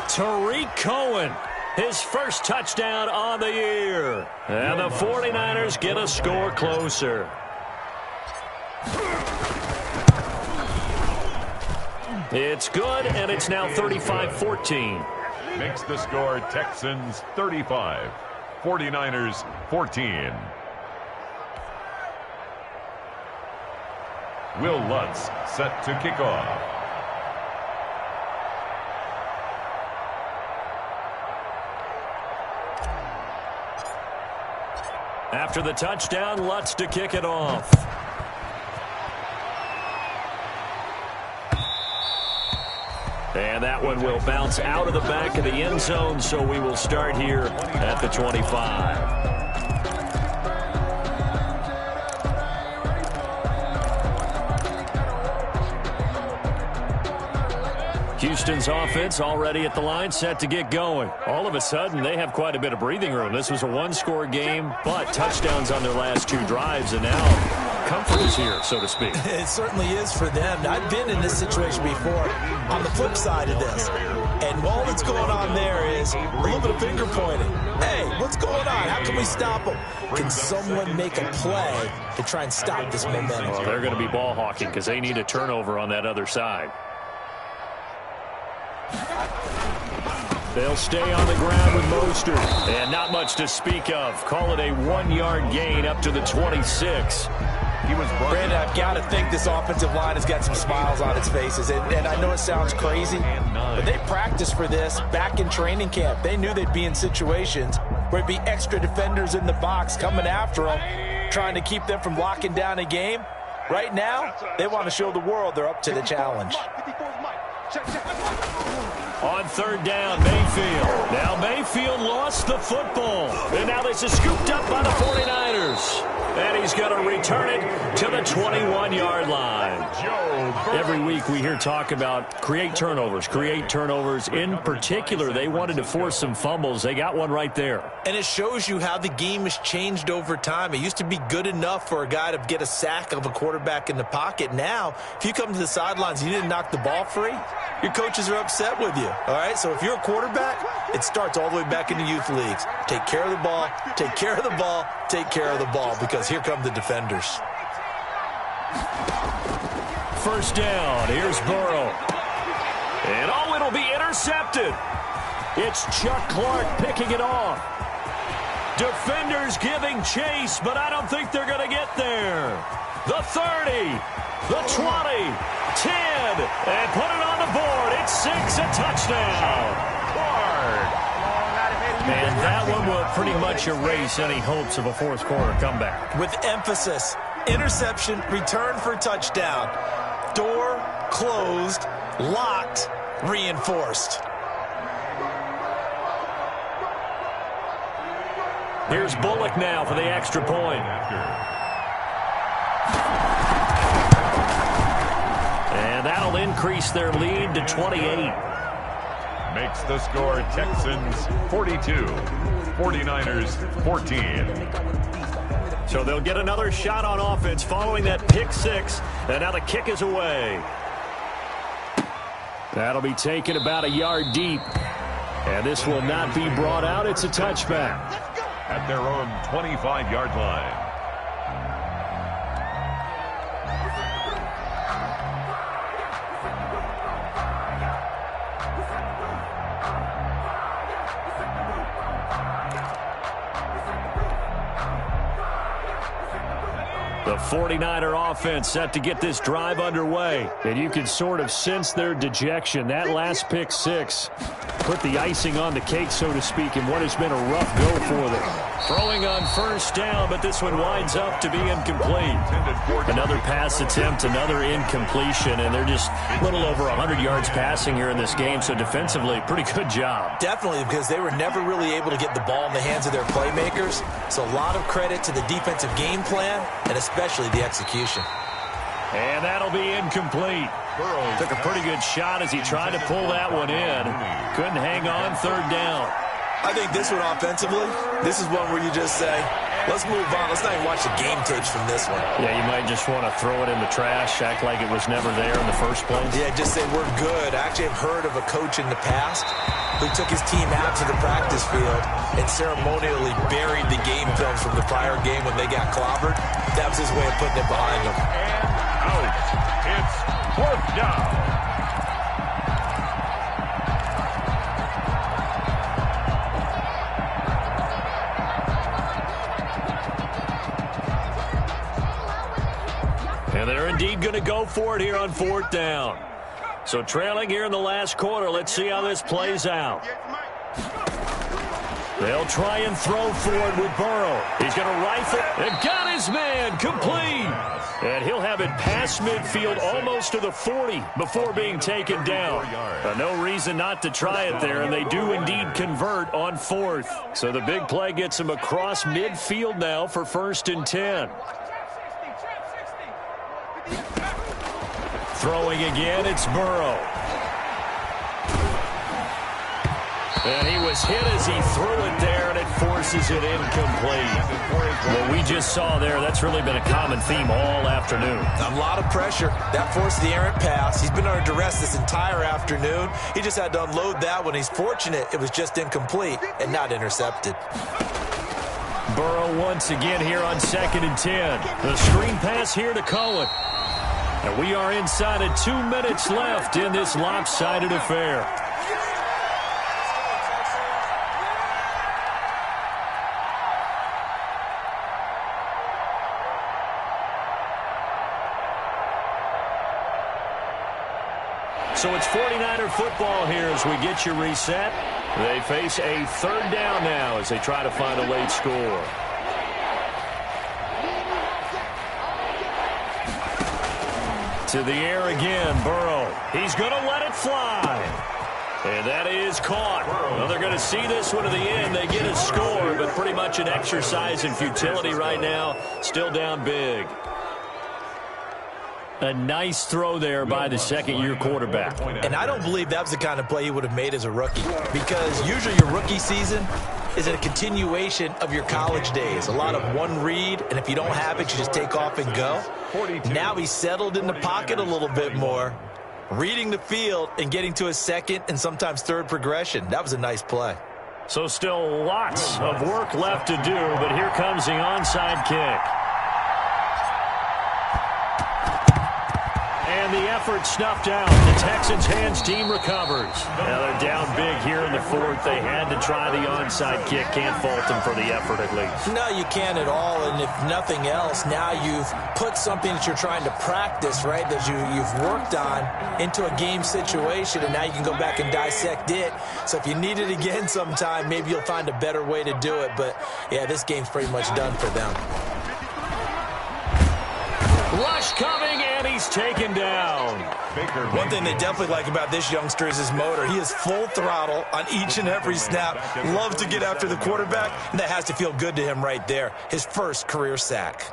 Torrey Cohen, his first touchdown on the year. And the 49ers get a score closer. It's good, and it's now 35-14. Makes the score Texans 35, 49ers 14. Will Lutz set to kick off. After the touchdown, Lutz to kick it off. And that one will bounce out of the back of the end zone, so we will start here at the 25. Houston's offense already at the line, set to get going. All of a sudden, they have quite a bit of breathing room. This was a one-score game, but touchdowns on their last two drives, and now comfort is here, so to speak. It certainly is for them. I've been in this situation before on the flip side of this. And all that's going on there is a little bit of finger pointing. Hey, what's going on? How can we stop them? Can someone make a play to try and stop this momentum? Well, they're going to be ball hawking because they need a turnover on that other side. They'll stay on the ground with Mostert. And not much to speak of. Call it a 1-yard gain up to the 26. Brandon, I've got to think this offensive line has got some smiles on its faces. And I know it sounds crazy, but they practiced for this back in training camp. They knew they'd be in situations where it'd be extra defenders in the box coming after them, trying to keep them from locking down a game. Right now, they want to show the world they're up to the challenge. On third down, Mayfield. Now Mayfield lost the football. And now this is scooped up by the 49ers. And he's going to return it to the 21-yard line. Every week we hear talk about create turnovers. In particular, they wanted to force some fumbles. They got one right there. And it shows you how the game has changed over time. It used to be good enough for a guy to get a sack of a quarterback in the pocket. Now, if you come to the sidelines and you didn't knock the ball free, your coaches are upset with you. All right, so if you're a quarterback, it starts all the way back in the youth leagues. Take care of the ball, take care of the ball, take care of the ball, because here come the defenders. First down, here's Burrow. And oh, it'll be intercepted. It's Chuck Clark picking it off. Defenders giving chase, but I don't think they're going to get there. The 30, the 20, 10, and put it on the board. It's 6, a touchdown. And that one will pretty much erase any hopes of a fourth quarter comeback. With emphasis, interception, return for touchdown. Door closed, locked, reinforced. Here's Bullock now for the extra point. And that'll increase their lead to 28. Makes the score Texans 42, 49ers 14. So they'll get another shot on offense following that pick six. And now the kick is away. That'll be taken about a yard deep. And this will not be brought out. It's a touchback. At their own 25-yard line. The 49er offense set to get this drive underway. And you can sort of sense their dejection. That last pick six put the icing on the cake, so to speak, in what has been a rough go for them. Throwing on first down, but this one winds up to be incomplete. Another pass attempt, another incompletion, and they're just a little over 100 yards passing here in this game, so defensively, pretty good job. Definitely, because they were never really able to get the ball in the hands of their playmakers, so a lot of credit to the defensive game plan and especially the execution. And that'll be incomplete. Took a pretty good shot as he tried to pull that one in. Couldn't hang on third down. I think this one offensively, this is one where you just say, let's move on. Let's not even watch the game tapes from this one. Yeah, you might just want to throw it in the trash, act like it was never there in the first place. Yeah, just say we're good. I actually have heard of a coach in the past who took his team out to the practice field and ceremonially buried the game films from the prior game when they got clobbered. That was his way of putting it behind them. Out. It's fourth down. And they're indeed going to go for it here on fourth down. So trailing here in the last quarter, let's see how this plays out. They'll try and throw for it with Burrow. He's going to rifle and got his man complete. And he'll have it past midfield almost to the 40 before being taken down. No reason not to try it there, and they do indeed convert on fourth. So the big play gets him across midfield now for 1st and 10. Throwing again, it's Burrow. And he was hit as he threw it there, and it forces it incomplete. What we just saw there, that's really been a common theme all afternoon. A lot of pressure. That forced the errant pass. He's been under duress this entire afternoon. He just had to unload that one. He's fortunate it was just incomplete and not intercepted. Burrow once again here on 2nd and 10. The screen pass here to Cohen. And we are inside of 2 minutes left in this lopsided affair. So it's 49er football here as we get you reset. They face a third down now as they try to find a late score. To the air again, Burrow. He's going to let it fly. And that is caught. Well, they're going to see this one to the end. They get a score, but pretty much an exercise in futility right now. Still down big. A nice throw there by the second-year quarterback. And I don't believe that was the kind of play he would have made as a rookie, because usually your rookie season is a continuation of your college days. A lot of one read, and if you don't have it, you just take off and go. Now he's settled in the pocket a little bit more, reading the field and getting to his second and sometimes third progression. That was a nice play. So still lots of work left to do, but here comes the onside kick. And the effort snuffed out. The Texans' hands team recovers. Now they're down big here in the fourth. They had to try the onside kick. Can't fault them for the effort at least. No, you can't at all. And if nothing else, now you've put something that you're trying to practice, right, that you've worked on into a game situation, and now you can go back and dissect it. So if you need it again sometime, maybe you'll find a better way to do it. But, yeah, this game's pretty much done for them. Rush coming, and he's taken down. One thing they definitely like about this youngster is his motor. He is full throttle on each and every snap. Loves to get after the quarterback, and that has to feel good to him right there. His first career sack.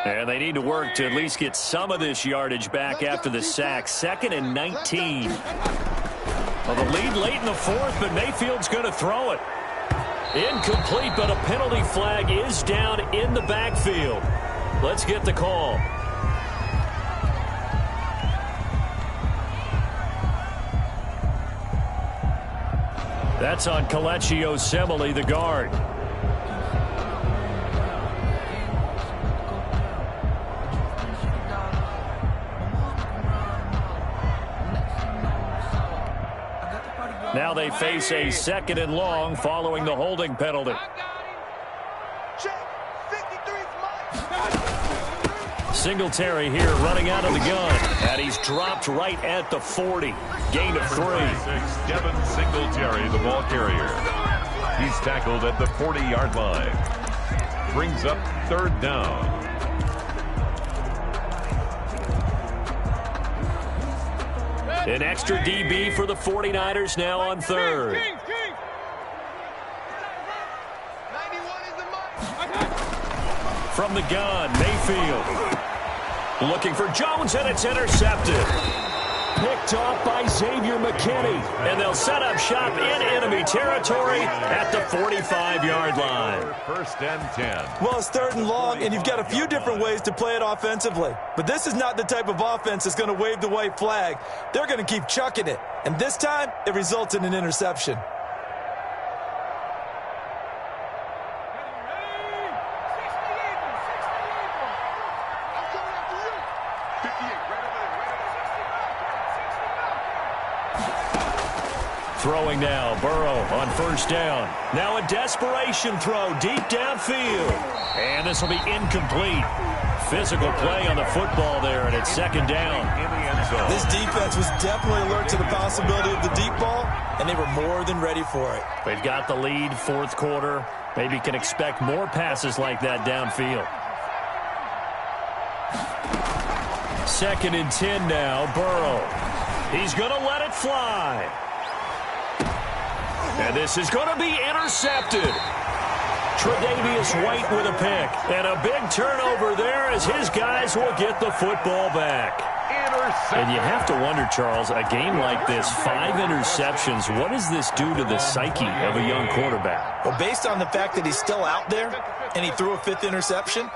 And they need to work to at least get some of this yardage back after the sack. 2nd and 19. Well, the lead late in the fourth, but Mayfield's going to throw it. Incomplete, but a penalty flag is down in the backfield. Let's get the call. That's on Kelechi Osemele, the guard. Now they face a 2nd and long following the holding penalty. Singletary here running out of the gun. And he's dropped right at the 40. Gain of 3. Devin Singletary, the ball carrier. He's tackled at the 40-yard line. Brings up 3rd down. An extra DB for the 49ers now on 3rd. From the gun, Mayfield. Looking for Jones, and it's intercepted. Picked off by Xavier McKinney. And they'll set up shop in enemy territory at the 45-yard line. 1st and 10. Well, it's 3rd and long, and you've got a few different ways to play it offensively. But this is not the type of offense that's going to wave the white flag. They're going to keep chucking it. And this time, it results in an interception. Throwing now, Burrow on 1st down. Now a desperation throw deep downfield. And this will be incomplete. Physical play on the football there, and it's 2nd down. In the end zone. This defense was definitely alert to the possibility of the deep ball, and they were more than ready for it. They've got the lead, 4th quarter. Maybe can expect more passes like that downfield. 2nd and 10 now, Burrow. He's going to let it fly. And this is going to be intercepted. Tre'Davious White with a pick. And a big turnover there as his guys will get the football back. And you have to wonder, Charles, a game like this, 5 interceptions, what does this do to the psyche of a young quarterback? Well, based on the fact that he's still out there and he threw a 5th interception,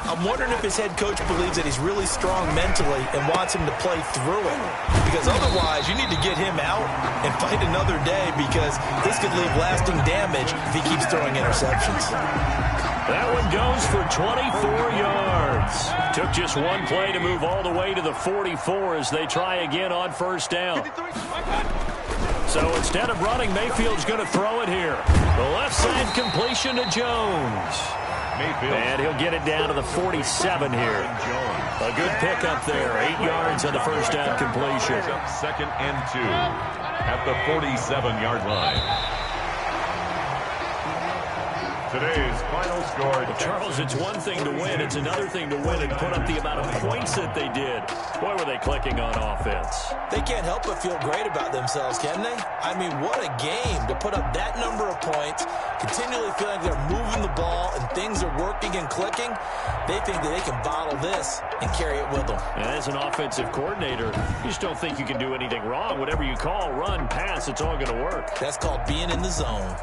I'm wondering if his head coach believes that he's really strong mentally and wants him to play through it. Because otherwise, you need to get him out and fight another day, because this could leave lasting damage if he keeps throwing interceptions. That one goes for 24 yards. Took just one play to move all the way to the 44 as they try again on 1st down. So instead of running, Mayfield's going to throw it here. The left side completion to Jones. Mayfield. And he'll get it down to the 47 here. A good pickup there. 8 yards on the 1st down completion. 2nd and 2 at the 47-yard line. Today's final score. Well, Charles, it's one thing to win. It's another thing to win and put up the amount of points that they did. Boy, were they clicking on offense. They can't help but feel great about themselves, can they? I mean, what a game to put up that number of points, continually feeling they're moving the ball and things are working and clicking. They think that they can bottle this and carry it with them. And as an offensive coordinator, you just don't think you can do anything wrong. Whatever you call, run, pass, it's all going to work. That's called being in the zone.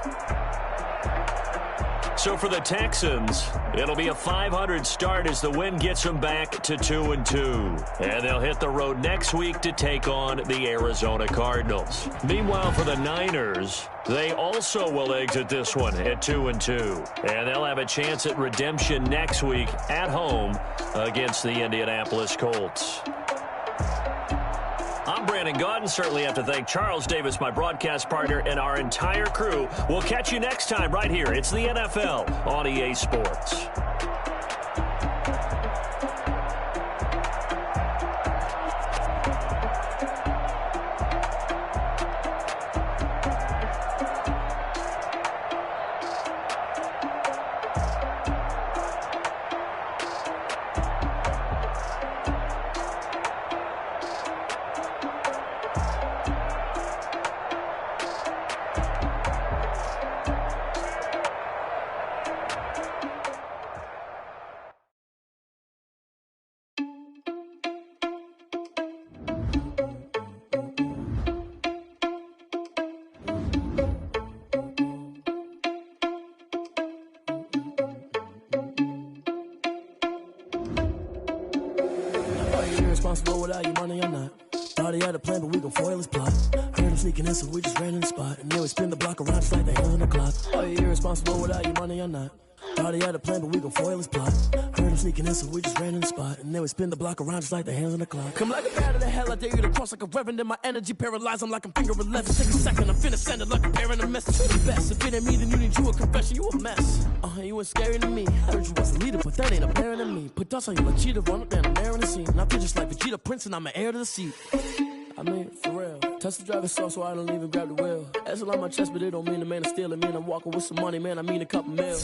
So for the Texans, it'll be a 500 start as the win gets them back to 2-2. And they'll hit the road next week to take on the Arizona Cardinals. Meanwhile, for the Niners, they also will exit this one at 2-2. And they'll have a chance at redemption next week at home against the Indianapolis Colts. I'm Brandon Gaudin. Certainly have to thank Charles Davis, my broadcast partner, and our entire crew. We'll catch you next time right here. It's the NFL on EA Sports. Responsible without your money or not. Thought he had a plan, but we gon' foil his plot. Heard him sneaking in, so we just ran in the spot. And then we spin the block around, it's like they on the clock. Are you irresponsible without your money or not? Thought he had a plan, but we gon' foil his plot. Heard him sneaking in, so we just ran in the spot. And then we spin the block around just like the hands on the clock. Come like a bat of the hell, I dare you to cross like a reverend. In my energy paralyzed, I'm like I'm finger 11. Take a second, I'm finna send it like a parent a message. You the best, if it ain't me, then you need you a confession. You a mess. You ain't scary to me. I heard you was a leader, but that ain't apparent to me. Put dust on you like cheetah, run up down, I'm there in the scene. And I feel just like Vegeta Prince, and I'm an heir to the seat. I mean, for real. Touch the driver's soft so I don't even grab the wheel. That's a lot on my chest, but it don't mean the man is stealing. Man, I'm walking with some money, man, I mean a couple mil.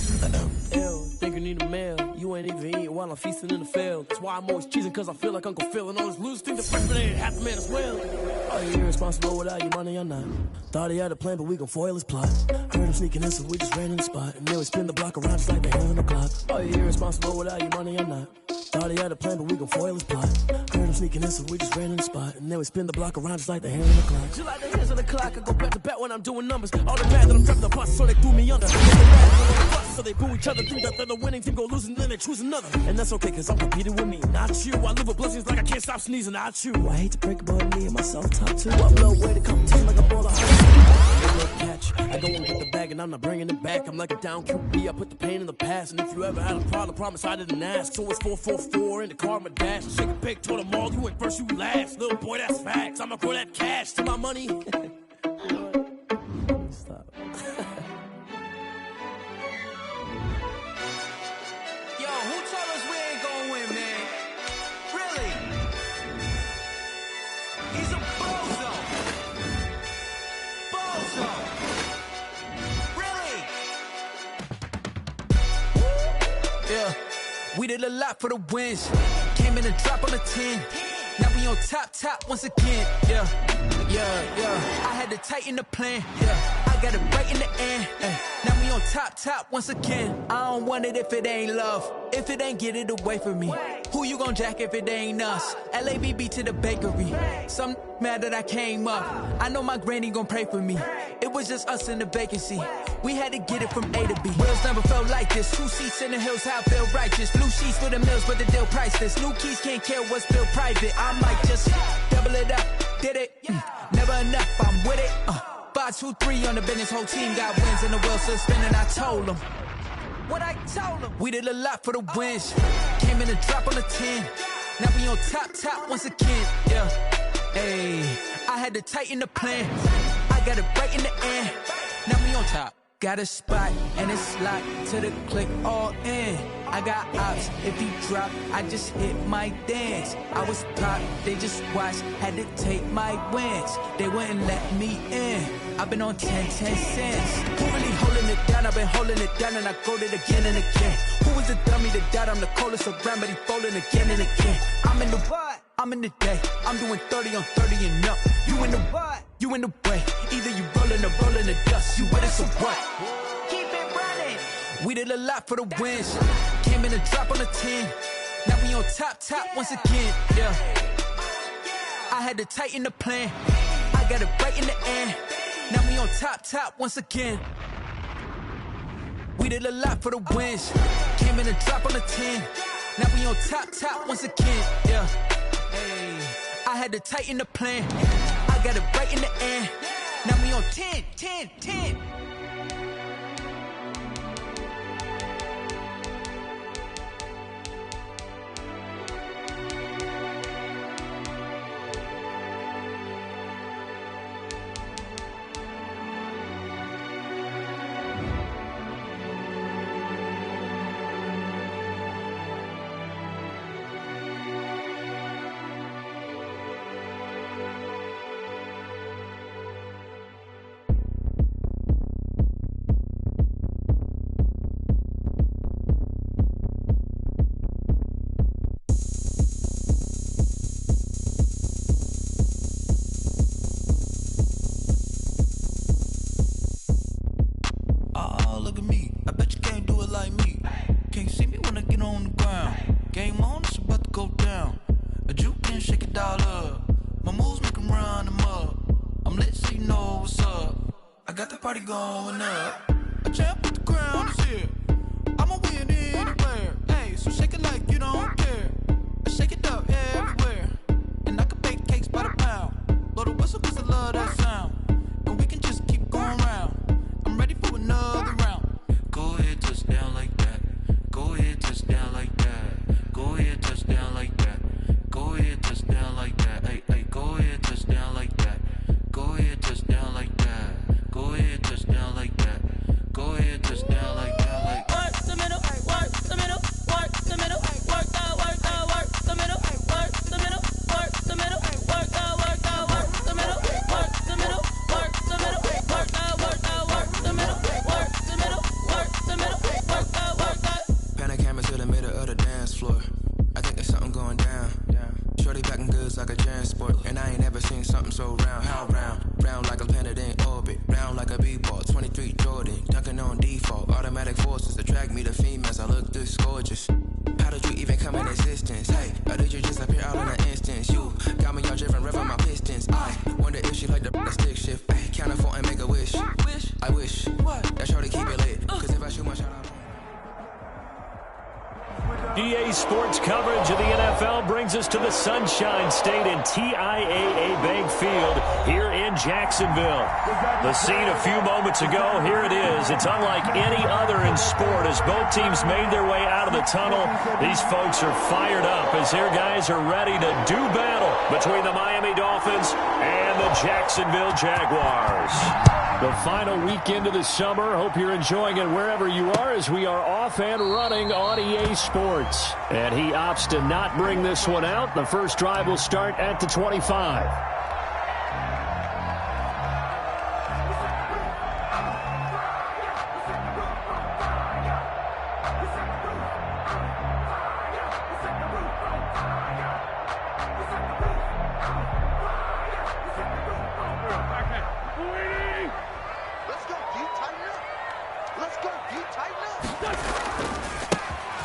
Ew, think you need a meal. You ain't even eating while I'm feasting in the field. That's why I'm always cheesing, cause I feel like Uncle Phil. And all this loose thing the freshman ain't half the man as well. Are you irresponsible without your money or not? Thought he had a plan, but we gon' foil his plot. Heard him sneaking in, so we just ran in the spot. And then we spin the block around just like the hands on the clock. Are you irresponsible without your money or not? Thought he had a plan, but we gon' foil his plot. Heard him sneaking in, so we just ran in the spot. And then we spin the block around just like the hands on the clock. Just like the hands on the clock, I go back to back when I'm doing numbers. All the mad that I'm dropping the bus, so they threw me under. So they boo each other, think that they're the winning team, go losing, then they choose another. And that's okay, cause I'm competing with me, not you. I live with blessings like I can't stop sneezing, not you. I hate to break it, but me and myself top two. I blow away the competition like a ball of high. Catch. I go and get the bag and I'm not bringing it back. I'm like a down QB, I put the pain in the past. And if you ever had a problem, promise I didn't ask. So it's 444 in the car, my dash. Shake a pig, told them all, you ain't first, you last. Little boy, that's facts. I'ma grow that cash to my money. Stop. Yo, who told us we ain't gonna win, man? Really? He's a bozo. Bozo. Really? Yeah, we did a lot for the wins. Came in a drop on the 10. Now we on top once again. Yeah. I had to tighten the plan. Yeah, I got it right in the end. Now we on top once again. I don't want it if it ain't love. If it ain't, get it away from me. Who you gon' jack if it ain't us? LABB to the bakery. Some mad that I came up. I know my granny gon' pray for me. It was just us in the vacancy. We had to get it from A to B. Wheels never felt like this. 2 seats in the hills, how I feel righteous. Blue sheets for the mills, but the deal priceless. New keys can't care what's built private. I might just double it up. Did it? Never enough, I'm with it. 5, 2, 3 on the business, whole team got wins and the wheels still spinning. I told them what I told them. We did a lot for the wins. Came in a drop on the 10. Now we on top once again. Yeah, hey, I had to tighten the plan. I got it right in the end. Now we on top. Got a spot and it's locked to the click all in. I got ops, if he drop, I just hit my dance. I was pop, they just watched, had to take my wins. They wouldn't let me in. I've been on 10 cents. Who really holding it down? I've been holding it down and I go it again and again. Who was the dummy that died? I'm the coldest around, but he folding again and again. I'm in the what? I'm in the day. I'm doing 30 on 30 and up. You in the what? You in the way. Either you rolling or rolling the dust. You with us or what? Keep it running. We did a lot for the wins. Came in a drop on the 10. Now we on top once again. Yeah. I had to tighten the plan. I got it right in the end. Now we on top once again. We did a lot for the wins. Came in a drop on the 10. Now we on top once again. Yeah. Hey, I had to tighten the plan. I got it right in the end. Now we on 10. Going up, a champ with the crown is here. I'ma win anywhere. Hey, so shake it like you don't care. I shake it up everywhere. And I can bake cakes by the pound. Blow the whistle cause I love that sound. And we can just keep going round. I'm ready for another round. Go ahead, touch down like that. like me, the females, I look this gorgeous. How did you even come in existence? Hey, or did you just appear out in an instance? You got me all driven, revving my pistons. I wonder if she like the stick shift. Hey, count for and make a wish. I wish. What? That's sure to keep it lit. Cause if I shoot my shot, EA Sports coverage of the NFL brings us to the Sunshine State and TIAA Bank Field here in Jacksonville. The scene a few moments ago, here it is. It's unlike any other in sport as both teams made their way out of the tunnel. These folks are fired up as their guys are ready to do battle between the Miami Dolphins and the Jacksonville Jaguars. The final weekend of the summer. Hope you're enjoying it wherever you are as we are off and running on EA Sports. And he opts to not bring this one out. The first drive will start at the 25.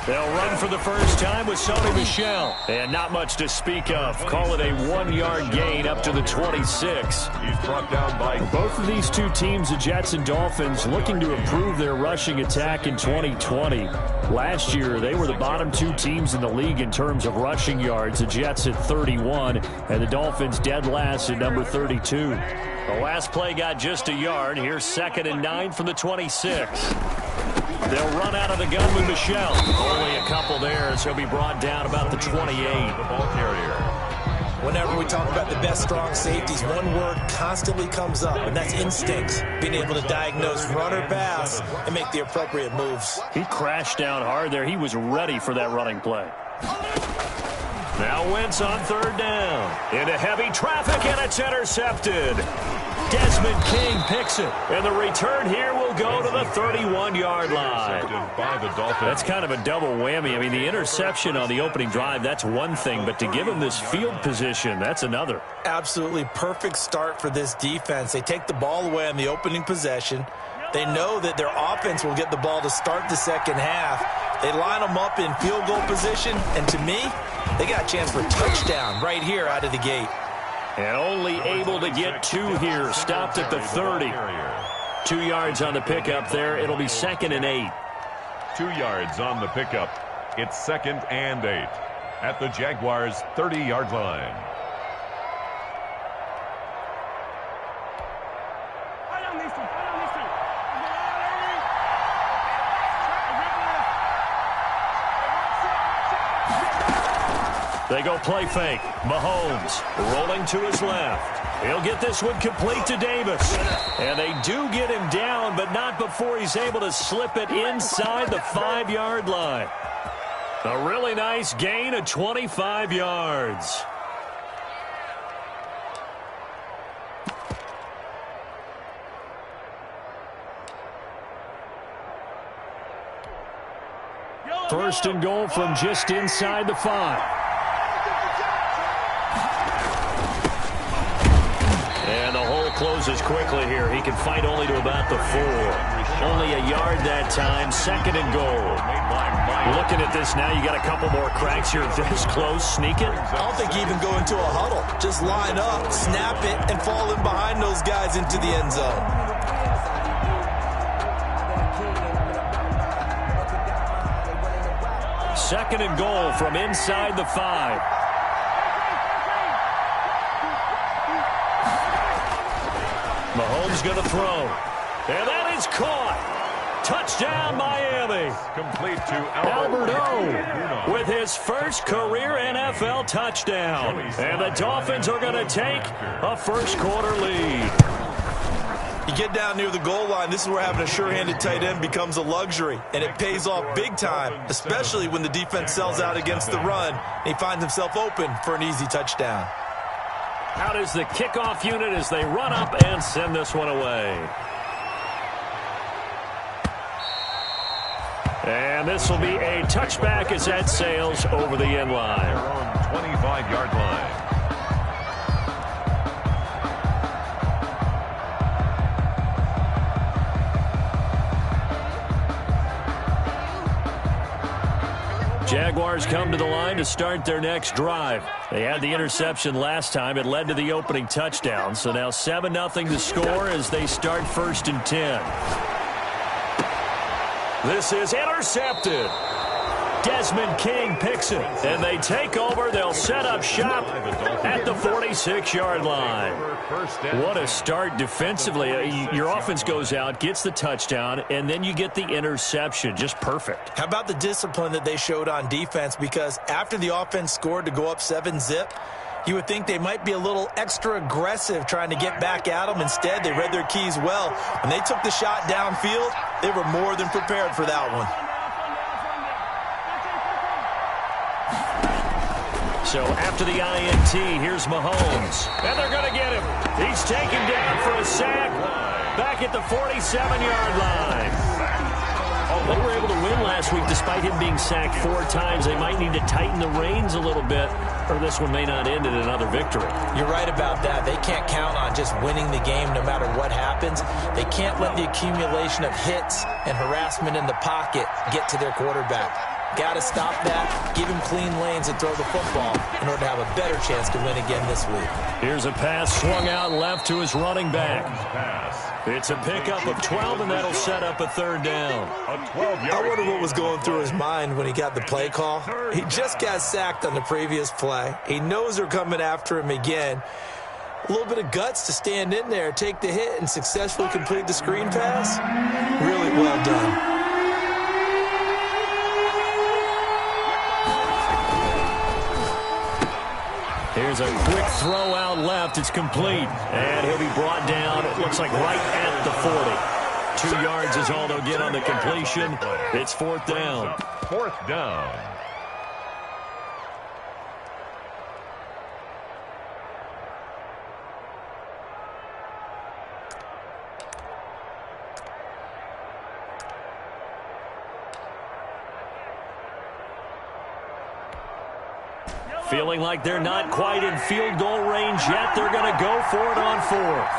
They'll run for the first time with Sony Michel. And not much to speak of. Call it a 1-yard gain up to the 26. He's brought down by both of these two teams, the Jets and Dolphins, looking to improve their rushing attack in 2020. Last year, they were the bottom two teams in the league in terms of rushing yards. The Jets at 31 and the Dolphins dead last at number 32. The last play got just a yard. Here's 2nd and 9 from the 26. They'll run out of the gun with Michel. Only a couple there, so he'll be brought down about the 28. The ball carrier. Whenever we talk about the best strong safeties, one word constantly comes up, and that's instincts. Being able to diagnose run or pass and make the appropriate moves. He crashed down hard there. He was ready for that running play. Now Wentz on 3rd down. Into heavy traffic, and it's intercepted. Desmond King picks it, and the return here will go to the 31-yard line. By the Dolphins. That's kind of a double whammy. I mean, the interception on the opening drive, that's one thing, but to give him this field position, that's another. Absolutely perfect start for this defense. They take the ball away on the opening possession. They know that their offense will get the ball to start the second half. They line them up in field goal position, and to me, they got a chance for a touchdown right here out of the gate. And only able to get 2 here. Stopped at the 30. 2 yards on the pickup there. It'll be 2nd and 8. 2 yards on the pickup. It's 2nd and 8 at the Jaguars' 30-yard line. They go play fake. Mahomes rolling to his left. He'll get this one complete to Davis. And they do get him down, but not before he's able to slip it inside the 5-yard line. A really nice gain of 25 yards. First and goal from just inside the 5. And the hole closes quickly here. He can fight only to about the 4. Only a yard that time. 2nd and goal. Looking at this now, you got a couple more cracks here. This close, sneak it. I don't think you even go into a huddle. Just line up, snap it, and fall in behind those guys into the end zone. Second and goal from inside the 5. Mahomes going to throw. And that is caught. Touchdown, Miami. Complete to Albert O with his first career NFL touchdown. And the Dolphins are going to take a first-quarter lead. You get down near the goal line, this is where having a sure-handed tight end becomes a luxury, and it pays off big time, especially when the defense sells out against the run, and he finds himself open for an easy touchdown. Out is the kickoff unit as they run up and send this one away. And this will be a touchback as that sails over the end line. 25-yard line. Jaguars come to the line to start their next drive. They had the interception last time. It led to the opening touchdown. So now 7-0 to score as they start 1st and 10. This is intercepted. Desmond King picks it, and they take over. They'll set up shop at the 46-yard line. What a start defensively. Your offense goes out, gets the touchdown, and then you get the interception. Just perfect. How about the discipline that they showed on defense? Because after the offense scored to go up 7-zip, you would think they might be a little extra aggressive trying to get back at them. Instead, they read their keys well. When they took the shot downfield, they were more than prepared for that one. So after the INT, here's Mahomes. And they're going to get him. He's taken down for a sack back at the 47-yard line. They were able to win last week despite him being sacked 4 times. They might need to tighten the reins a little bit, or this one may not end in another victory. You're right about that. They can't count on just winning the game no matter what happens. They can't let the accumulation of hits and harassment in the pocket get to their quarterback. Got to stop that, give him clean lanes and throw the football in order to have a better chance to win again this week. Here's a pass swung out left to his running back. It's a pickup of 12, and that'll set up a 3rd down. I wonder what was going through his mind when he got the play call. He just got sacked on the previous play. He knows they're coming after him again. A little bit of guts to stand in there, take the hit, and successfully complete the screen pass. Really well done. Here's a quick throw out left. It's complete. And he'll be brought down, it looks like right at the 40. 2 yards is all they'll get on the completion. It's 4th down. 4th down. Feeling like they're not quite in field goal range yet. They're going to go for it on 4th.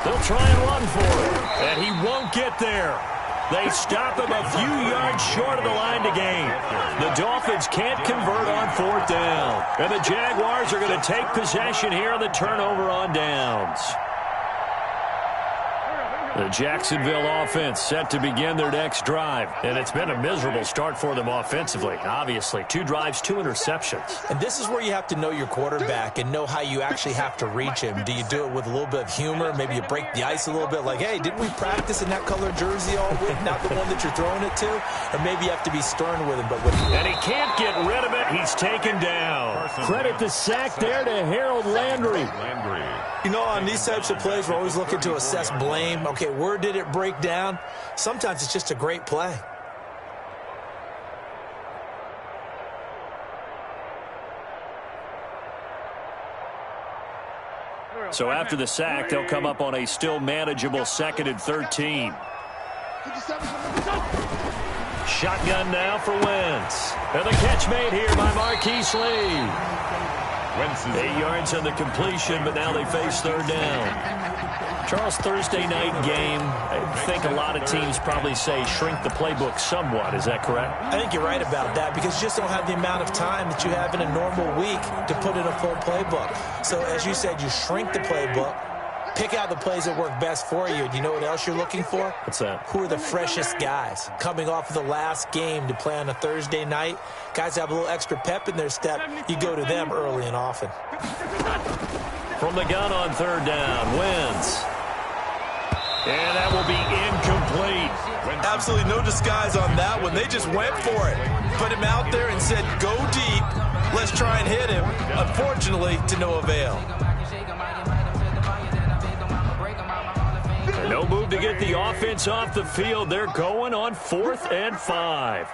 They'll try and run for it, and he won't get there. They stop him a few yards short of the line to gain. The Dolphins can't convert on 4th down. And the Jaguars are going to take possession here on the turnover on downs. The Jacksonville offense set to begin their next drive. And it's been a miserable start for them offensively. Obviously, 2 drives, 2 interceptions. And this is where you have to know your quarterback and know how you actually have to reach him. Do you do it with a little bit of humor? Maybe you break the ice a little bit like, hey, didn't we practice in that color jersey all week? Not the one that you're throwing it to? Or maybe you have to be stern with him. And he can't get rid of it. He's taken down. Credit the sack there to Harold Landry. You know, on these types of plays, we're always looking to assess blame. Okay, where did it break down? Sometimes it's just a great play. So after the sack, they'll come up on a still manageable 2nd and 13. Shotgun now for Wentz. And the catch made here by Marquise Lee. 8 yards on the completion, but now they face 3rd down. Charles, Thursday night game, I think a lot of teams probably say shrink the playbook somewhat. Is that correct? I think you're right about that because you just don't have the amount of time that you have in a normal week to put in a full playbook. So as you said, you shrink the playbook, pick out the plays that work best for you. And you know what else you're looking for? What's that? Who are the freshest guys coming off of the last game to play on a Thursday night? Guys have a little extra pep in their step. You go to them early and often. From the gun on 3rd down, Wentz. And that will be incomplete. Absolutely no disguise on that one. They just went for it. Put him out there and said, go deep. Let's try and hit him. Unfortunately, to no avail. No move to get the offense off the field. They're going on 4th and 5.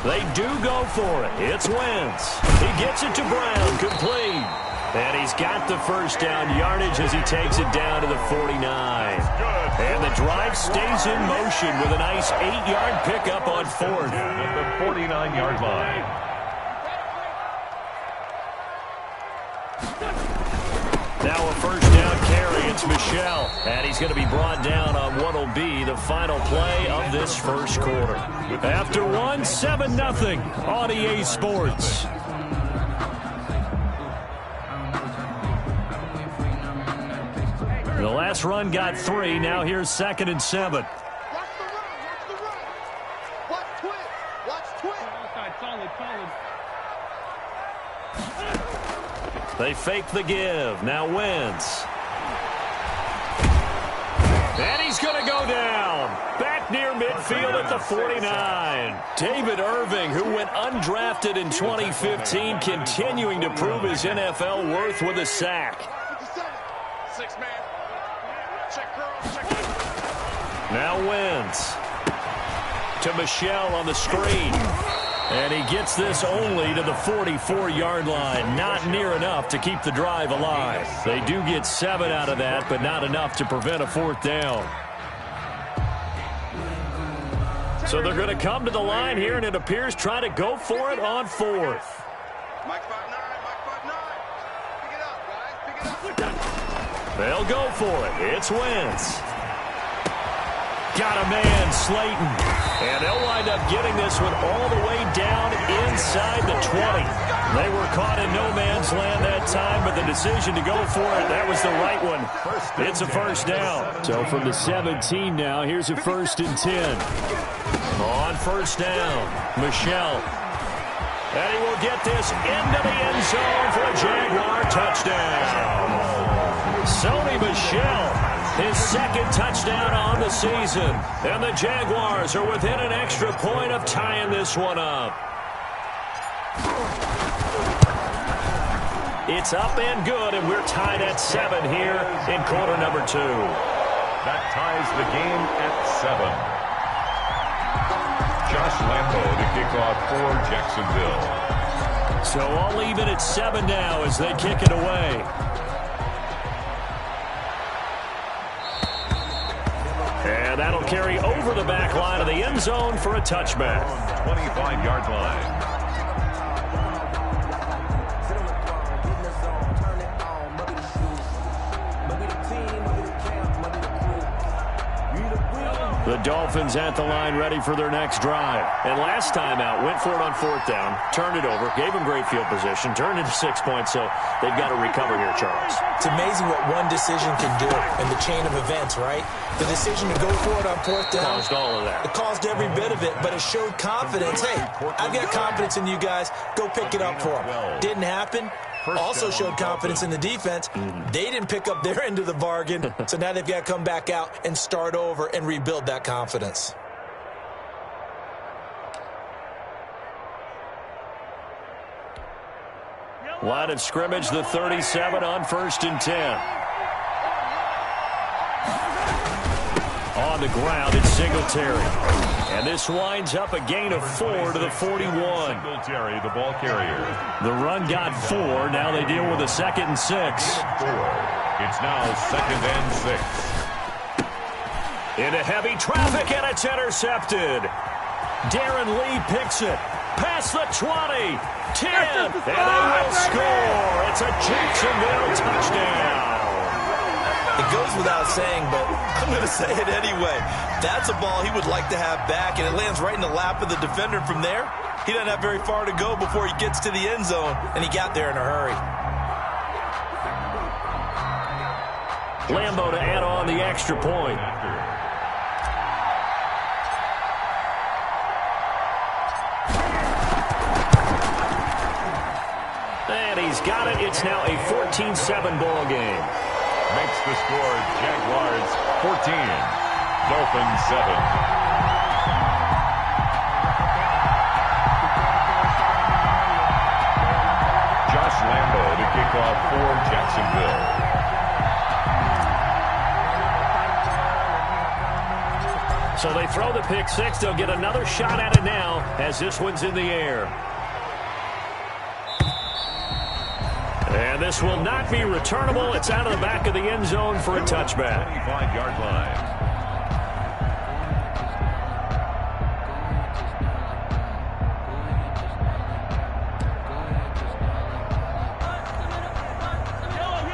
They do go for it. It's Wentz. He gets it to Brown, complete. And he's got the 1st down yardage as he takes it down to the 49. And the drive stays in motion with a nice 8-yard pickup on 4th. At the 49-yard line. Now a first down carry. It's Michel. And he's going to be brought down on what will be the final play of this first quarter. After one, 7-0 on EA Sports. The last run got 3. Now here's 2nd and 7. They fake the give. Now Wentz. And he's going to go down. Back near midfield at the 49. David Irving, who went undrafted in 2015, continuing to prove his NFL worth with a sack. Now Wentz. To Michel on the screen. And he gets this only to the 44-yard line. Not near enough to keep the drive alive. They do get 7 out of that, but not enough to prevent a 4th down. So they're going to come to the line here, and it appears try to go for it on 4th. Mike 5'9", Pick it up, guys. Pick it up. They'll go for it. It's Wentz. Got a man, Slayton. And they'll wind up getting this one all the way down inside the 20. They were caught in no man's land that time, but the decision to go for it, that was the right one. It's a first down. So from the 17 now, here's a 1st and 10. On first down, Michel. And he will get this into the end zone for a Jaguar touchdown. Sony Michel, his 2nd touchdown on the season. And the Jaguars are within an extra point of tying this one up. It's up and good, and we're tied at 7 here in quarter number 2. That ties the game at 7. Josh Lambo to kick off for Jacksonville. So all even at 7 now as they kick it away. And that'll carry over the back line of the end zone for a touchback. 25-yard line. The Dolphins at the line ready for their next drive. And last time out, went for it on 4th down, turned it over, gave them great field position, turned into 6 points, so they've got to recover here, Charles. It's amazing what one decision can do in the chain of events, right? The decision to go for it on 4th down. Caused all of that. It caused every bit of it, but it showed confidence. Hey, I've got confidence in you guys. Go pick it up for them. Didn't happen. Also showed confidence in the defense. They didn't pick up their end of the bargain, so now they've got to come back out and start over and rebuild that confidence. Line of scrimmage, the 37 on 1st and 10. On the ground, it's Singletary. And this winds up a gain of 4 to the 41. Singletary, the ball carrier. The run got 4. Now they deal with a 2nd and 6. 4. It's now 2nd and 6. Into heavy traffic, and it's intercepted. Darren Lee picks it. Past the 20. 10. And they will score. It's a Jacksonville touchdown. It goes without saying, but I'm going to say it anyway. That's a ball he would like to have back, and it lands right in the lap of the defender from there. He doesn't have very far to go before he gets to the end zone, and he got there in a hurry. Lambo to add on the extra point. And he's got it. It's now a 14-7 ball game. Makes the score Jaguars 14, Dolphins 7. Josh Lambo to kick off for Jacksonville. So they throw the pick 6. They'll get another shot at it now as this one's in the air. And this will not be returnable. It's out of the back of the end zone for a touchback. 25-yard line.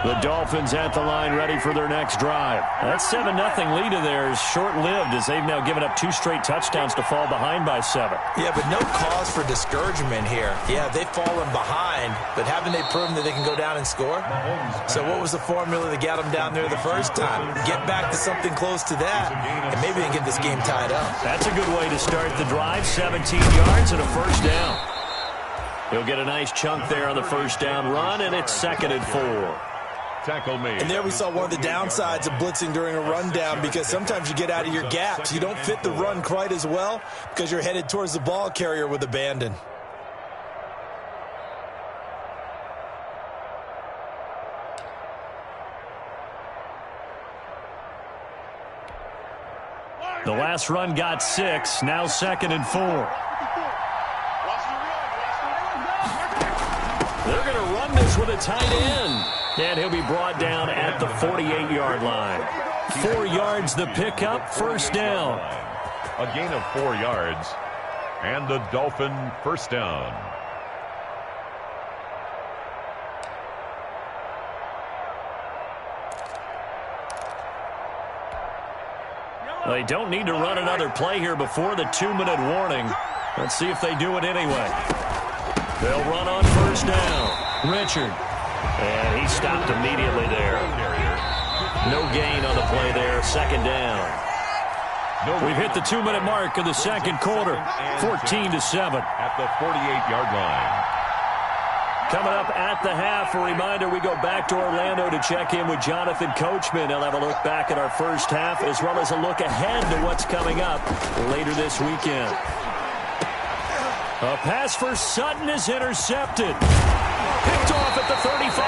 The Dolphins at the line ready for their next drive. That 7-0 lead of theirs short-lived as they've now given up 2 straight touchdowns to fall behind by 7. Yeah, but no cause for discouragement here. Yeah, they've fallen behind, but haven't they proven that they can go down and score? So what was the formula that got them down there the first time? Get back to something close to that, and maybe they can get this game tied up. That's a good way to start the drive. 17 yards and a first down. He'll get a nice chunk there on the first down run, and it's 2nd and 4. Tackle made. And there we saw one of the downsides of blitzing during a rundown, because sometimes you get out of your gaps. You don't fit the run quite as well because you're headed towards the ball carrier with abandon. The last run got 6, now 2nd and 4. They're going to run this with a tight end. And he'll be brought down at the 48-yard line. 4 yards the pickup, first down. A gain of 4 yards. And the Dolphin first down. They don't need to run another play here before the 2-minute warning. Let's see if they do it anyway. They'll run on first down. Richard. And he stopped immediately there. No gain on the play there. 2nd down. We've hit the 2-minute mark of the second quarter. 14-7. At the 48-yard line. Coming up at the half, a reminder, we go back to Orlando to check in with Jonathan Coachman. He'll have a look back at our first half as well as a look ahead to what's coming up later this weekend. A pass for Sutton is intercepted. Picked off at the 35.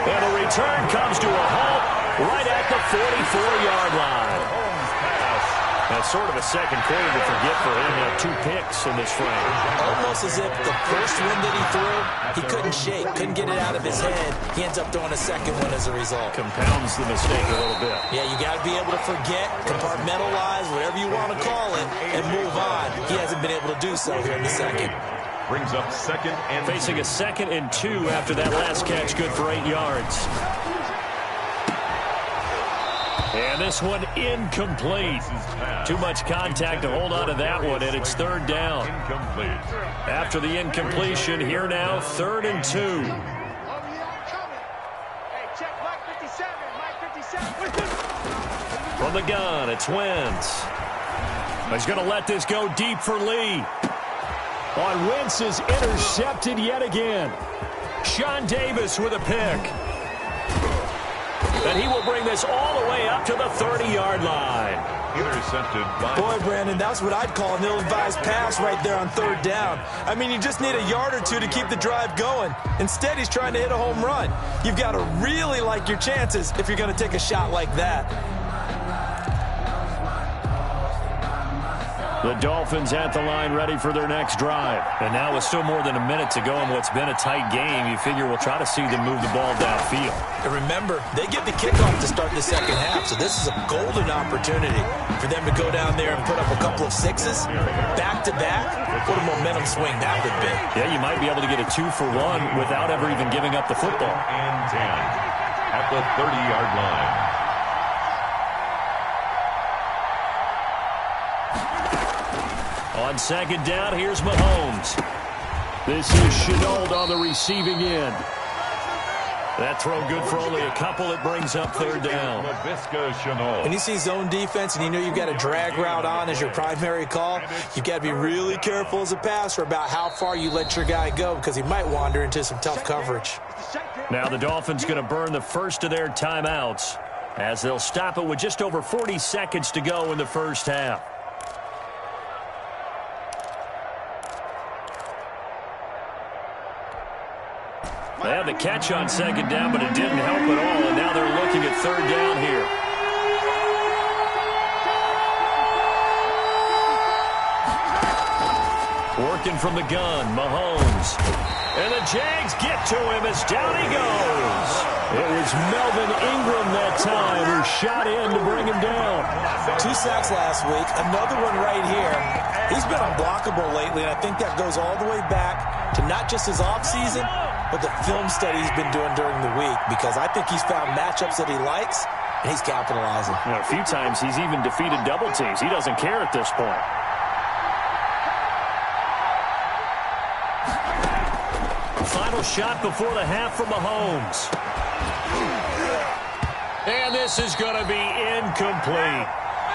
And a return comes to a halt right at the 44-yard line. That's sort of a second quarter to forget for him. 2 picks in this frame. Almost as if the first one that he threw, he couldn't shake, couldn't get it out of his head. He ends up throwing a second one as a result. Compounds the mistake a little bit. Yeah, you got to be able to forget, compartmentalize, whatever you want to call it, and move on. He hasn't been able to do so here in the second. Brings up 2nd and facing a 2nd and 2 after that last catch, good for 8 yards. And this one incomplete. Too much contact to hold on to that one, and it's 3rd down. Incomplete. After the incompletion, here now, 3rd and 2. From the gun, it's Wentz. He's going to let this go deep for Lee. On Wentz is intercepted yet again. Sean Davis with a pick. And he will bring this all the way up to the 30-yard line. Intercepted by... Boy, Brandon, that's what I'd call an ill-advised pass right there on 3rd down. I mean, you just need a yard or 2 to keep the drive going. Instead, he's trying to hit a home run. You've got to really like your chances if you're going to take a shot like that. The Dolphins at the line ready for their next drive. And now with still more than a minute to go in what's been a tight game, you figure we'll try to see them move the ball downfield. And remember, they get the kickoff to start the second half, so this is a golden opportunity for them to go down there and put up a couple of 6s back-to-back. What a momentum swing that would be. Yeah, you might be able to get a 2-for-1 without ever even giving up the football. And 10 at the 30-yard line. On 2nd down, here's Mahomes. This is Shenault on the receiving end. That throw good for only a couple. It brings up 3rd down. When you see zone defense and you know you've got a drag route on as your primary call, you've got to be really careful as a passer about how far you let your guy go because he might wander into some tough coverage. Now the Dolphins going to burn the first of their timeouts as they'll stop it with just over 40 seconds to go in the first half. They had the catch on 2nd down, but it didn't help at all, and now they're looking at 3rd down here. Working from the gun, Mahomes. And the Jags get to him as down he goes. It was Melvin Ingram that time who shot in to bring him down. 2 sacks last week, another one right here. He's been unblockable lately, and I think that goes all the way back to not not just his offseason, but the film study he's been doing during the week, because I think he's found matchups that he likes, and he's capitalizing. A few times he's even defeated double teams. He doesn't care at this point. Final shot before the half from Mahomes. And this is going to be incomplete.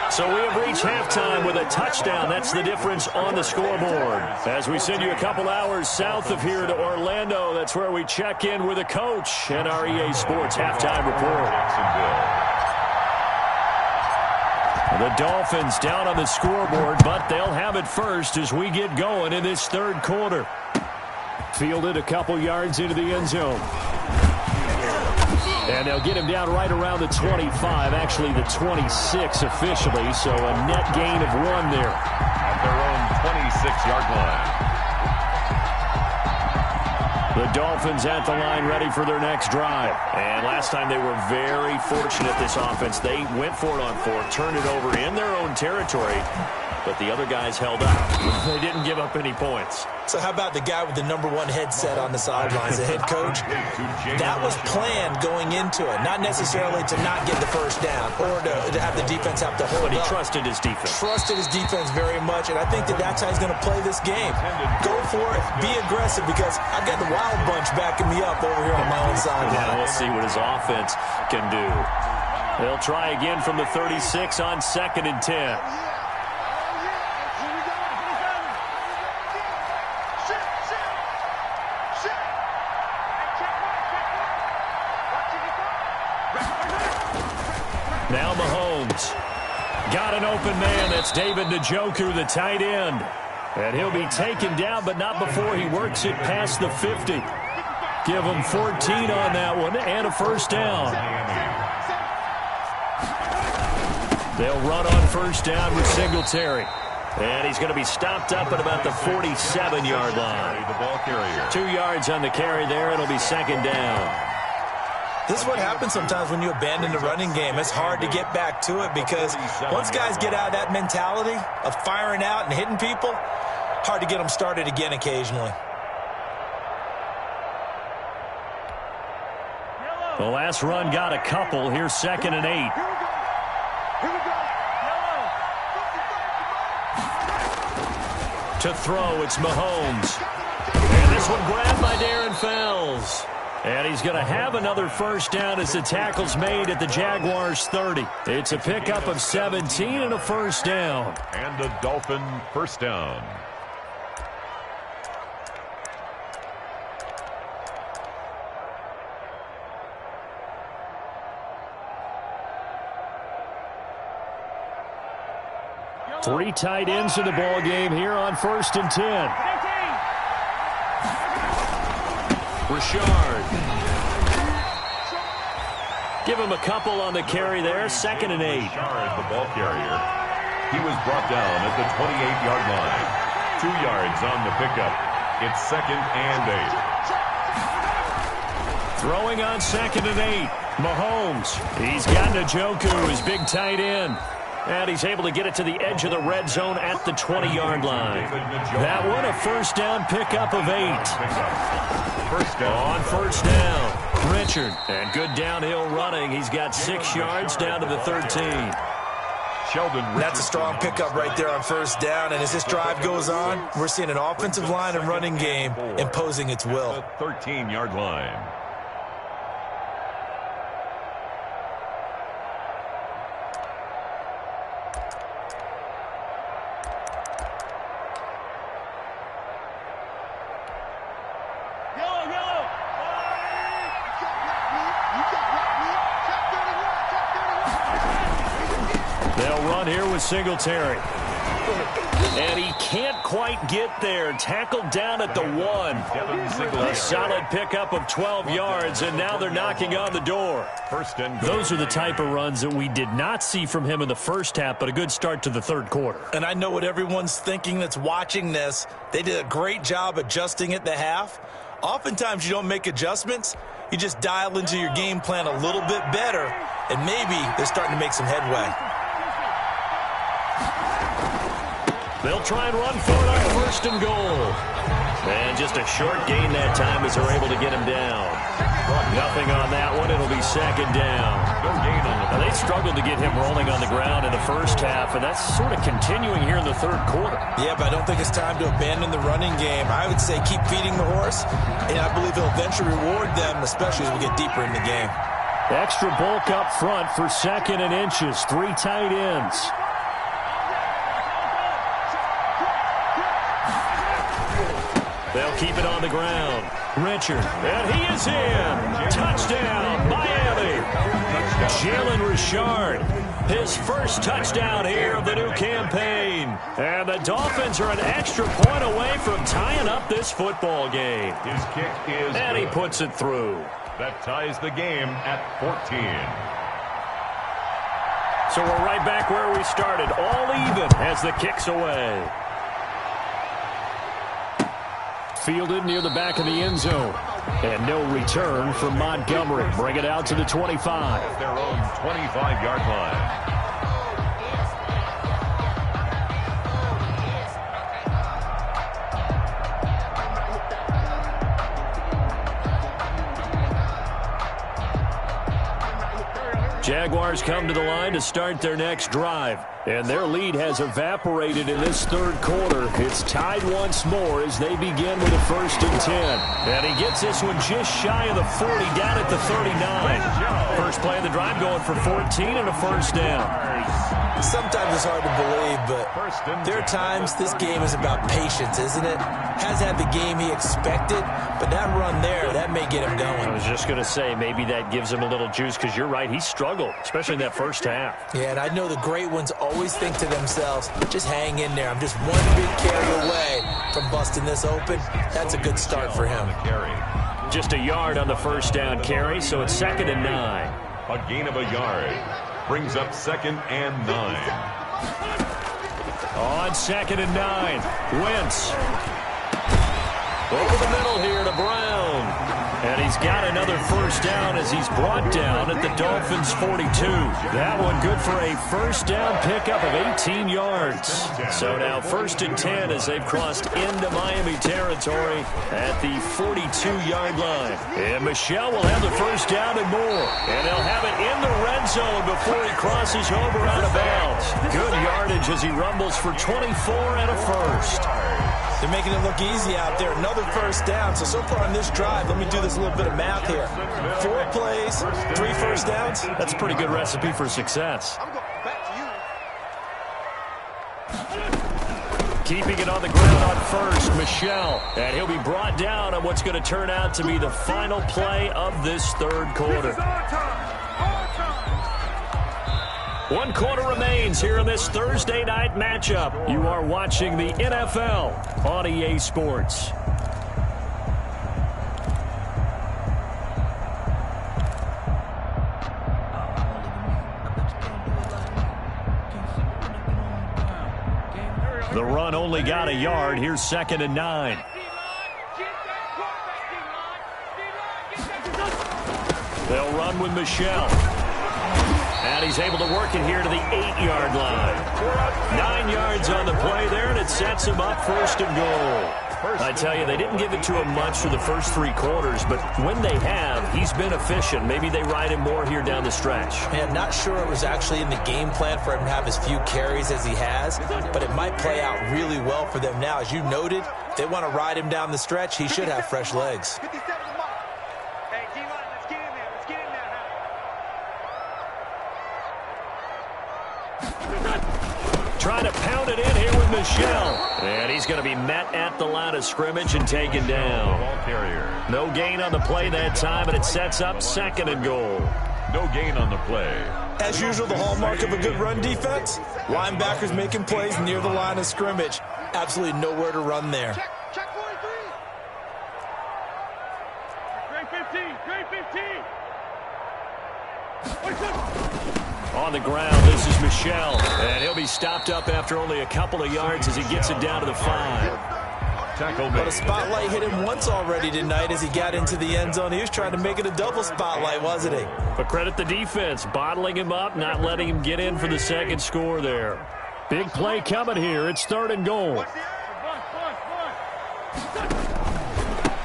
So we have reached halftime with a touchdown. That's the difference on the scoreboard. As we send you a couple hours south of here to Orlando, that's where we check in with a coach and our EA Sports halftime report. The Dolphins down on the scoreboard, but they'll have it first as we get going in this third quarter. Fielded a couple yards into the end zone. And they'll get him down right around the 25, actually the 26 officially, so a net gain of 1 there. At their own 26-yard line. The Dolphins at the line ready for their next drive. And last time they were very fortunate, this offense. They went for it on 4, turned it over in their own territory, but the other guys held up. They didn't give up any points. So how about the guy with the #1 headset on the sidelines, the head coach? That was planned going into it, not necessarily to not get the first down or to have the defense have to hold up. But he trusted his defense. Trusted his defense very much, and I think that that's how he's going to play this game. Go for it. Be aggressive, because I've got the Wild Bunch backing me up over here on my own sideline. Yeah, we'll see what his offense can do. They'll try again from the 36 on 2nd and 10. Now Mahomes. Got an open man. That's David Njoku, the tight end. And he'll be taken down, but not before he works it past the 50. Give him 14 on that one and a first down. They'll run on first down with Singletary. And he's going to be stopped up at about the 47-yard line. The ball carrier. 2 yards on the carry there. It'll be second down. This is what happens sometimes when you abandon the running game. It's hard to get back to it, because once guys get out of that mentality of firing out and hitting people, hard to get them started again occasionally. The last run got a couple. Here's 2nd and 8. To throw, it's Mahomes. And this one grabbed by Darren Fells. And he's going to have another first down as the tackle's made at the Jaguars' 30. It's a pickup of 17 and a first down. And a Dolphin first down. Three tight ends in the ball game here on 1st and 10. Richard. Give him a couple on the carry there. 2nd and 8. Richard, the ball carrier. He was brought down at the 28-yard line. 2 yards on the pickup. It's 2nd and 8. Throwing on 2nd and 8. Mahomes. He's got Njoku, his big tight end. And he's able to get it to the edge of the red zone at the 20-yard line. That one, a first down pickup of 8. First down. On first down, Richard. And good downhill running. He's got 6 yards down to the 13. That's a strong pickup right there on first down. And as this drive goes on, we're seeing an offensive line and running game imposing its will. 13-yard line. Singletary. And he can't quite get there. Tackled down at the 1. A solid pickup of 12 yards, and now they're knocking on the door. Those are the type of runs that we did not see from him in the first half, but a good start to the third quarter. And I know what everyone's thinking that's watching this. They did a great job adjusting at the half. Oftentimes you don't make adjustments. You just dial into your game plan a little bit better, and maybe they're starting to make some headway. They'll try and run for it on 1st and goal. And just a short gain that time as they're able to get him down. Nothing on that one. It'll be second down. Now, they struggled to get him rolling on the ground in the first half, and that's sort of continuing here in the third quarter. Yeah, but I don't think it's time to abandon the running game. I would say keep feeding the horse, and I believe he'll eventually reward them, especially as we get deeper in the game. Extra bulk up front for second and inches. 3 tight ends. They'll keep it on the ground. Richard, and he is in. Touchdown, Miami. Jalen Richard, his first touchdown here of the new campaign. And the Dolphins are an extra point away from tying up this football game. His kick is and he puts it through. That ties the game at 14. So we're right back where we started, all even as the kick's away. Fielded near the back of the end zone. And no return from Montgomery. Bring it out to the 25. Their own 25-yard line. Jaguars come to the line to start their next drive. And their lead has evaporated in this third quarter. It's tied once more as they begin with a 1st and 10. And he gets this one just shy of the 40, down at the 39. First play of the drive going for 14 and a first down. Sometimes it's hard to believe, but there are times this game is about patience, isn't it? Hasn't had the game he expected, but that run there, that may get him going. I was just going to say, maybe that gives him a little juice, because you're right, he struggled, especially in that first half. Yeah, and I know the great ones always think to themselves, just hang in there. I'm just one big carry away from busting this open. That's a good start for him. Just a yard on the first down carry, so it's 2nd and 9. A gain of a yard brings up 2nd and 9. On 2nd and 9, Wentz. Over the middle here to Brown. And he's got another first down as he's brought down at the Dolphins' 42. That one good for a first down pickup of 18 yards. So now 1st and 10 as they've crossed into Miami territory at the 42-yard line. And Michel will have the first down and more. And they'll have it in the red zone before he crosses over out of bounds. Good yardage as he rumbles for 24 and a first. They're making it look easy out there. Another first down. So far on this drive, let me do this little bit of math here. 4 plays, 3 first downs. That's a pretty good recipe for success. Keeping it on the ground on first, Michel. And he'll be brought down on what's going to turn out to be the final play of this third quarter. 1 quarter remains here in this Thursday night matchup. You are watching the NFL on EA Sports. The run only got a yard. Here's 2nd and 9. They'll run with Michel. And he's able to work it here to the 8-yard line. 9 yards on the play there, and it sets him up 1st and goal. I tell you, they didn't give it to him much for the first 3 quarters, but when they have, he's been efficient. Maybe they ride him more here down the stretch. Man, not sure it was actually in the game plan for him to have as few carries as he has, but it might play out really well for them now. As you noted, if they want to ride him down the stretch, he should have fresh legs. Trying to pound it in here with Michel. And he's going to be met at the line of scrimmage and taken down. No gain on the play that time, and it sets up 2nd and goal. No gain on the play. As usual, the hallmark of a good run defense, linebackers making plays near the line of scrimmage. Absolutely nowhere to run there. Check 43. Grade 15. On the ground, this is Michel. And he'll be stopped up after only a couple of yards as he gets it down to the 5. But a spotlight hit him once already tonight as he got into the end zone. He was trying to make it a double spotlight, wasn't he? But credit the defense, bottling him up, not letting him get in for the second score there. Big play coming here. It's 3rd and goal.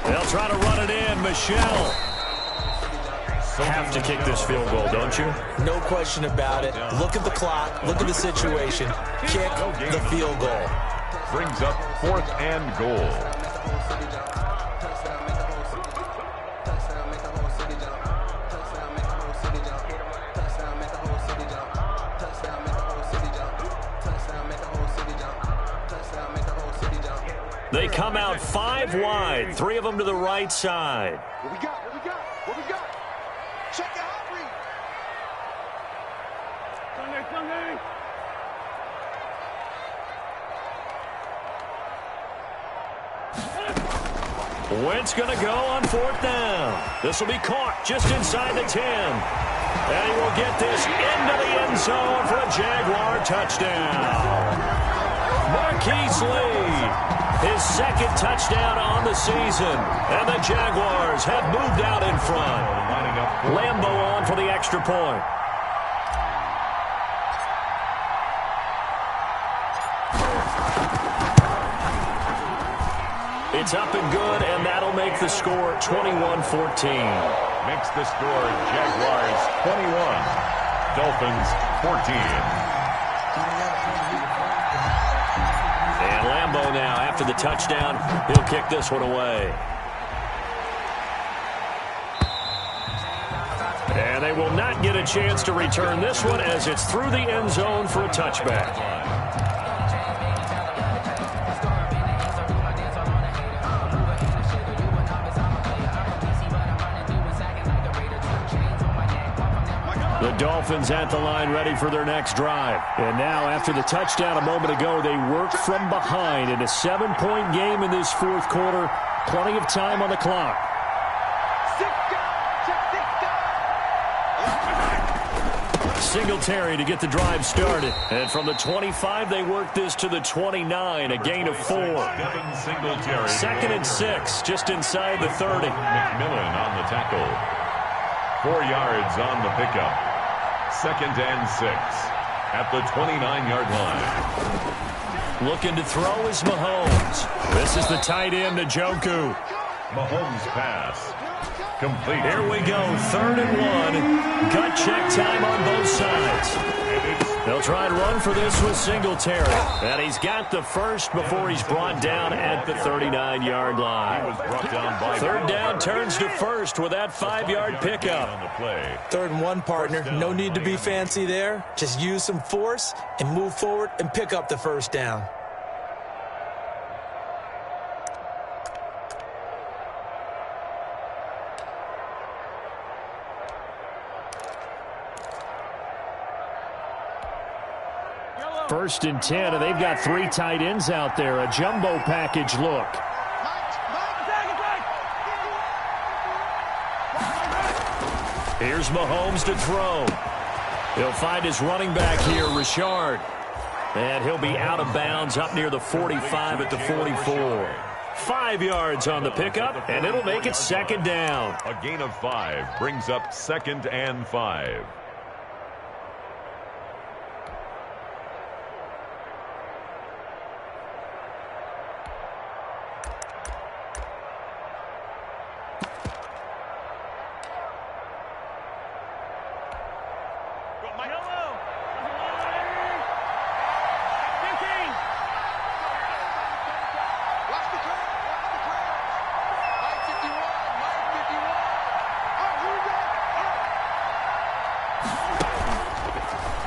They'll try to run it in. Michelle. Have to kick this field goal, don't you? No question about it. Look at the clock. Look at the situation. Kick the field goal. Brings up 4th and goal. They come out 5 wide, 3 of them to the right side. What we got? What we got? What we got? Check the hot read. Wentz going to go on 4th down. This will be caught just inside the 10. And he will get this into the end zone for a Jaguar touchdown. Marquise Lee. His 2nd touchdown on the season. And the Jaguars have moved out in front. Lambeau on for the extra point. It's up and good, and that'll make the score 21-14. Makes the score Jaguars 21, Dolphins 14. And Lambeau now, after the touchdown, he'll kick this one away. And they will not get a chance to return this one as it's through the end zone for a touchback. The Dolphins at the line ready for their next drive. And now after the touchdown a moment ago, they worked from behind in a 7-point game in this 4th quarter. Plenty of time on the clock. Singletary to get the drive started. And from the 25, they work this to the 29, a gain of 4. 2nd and 6, just inside the 30. McMillan on the tackle. 4 yards on the pickup. 2nd and 6 at the 29-yard line. Looking to throw is Mahomes. This is the tight end, Njoku. Mahomes pass. Complete. Here we go, 3rd and 1. Gut check time on both sides. They'll try and run for this with Singletary. And he's got the first before he's brought down at the 39-yard line. 3rd down turns to 1st with that 5-yard pickup. 3rd and 1, partner. No need to be fancy there. Just use some force and move forward and pick up the 1st down. First and 10, and they've got 3 tight ends out there. A jumbo package look. Here's Mahomes to throw. He'll find his running back here, Richard. And he'll be out of bounds up near the 45 at the 44. 5 yards on the pickup, and it'll make it 2nd down. A gain of 5 brings up 2nd and 5.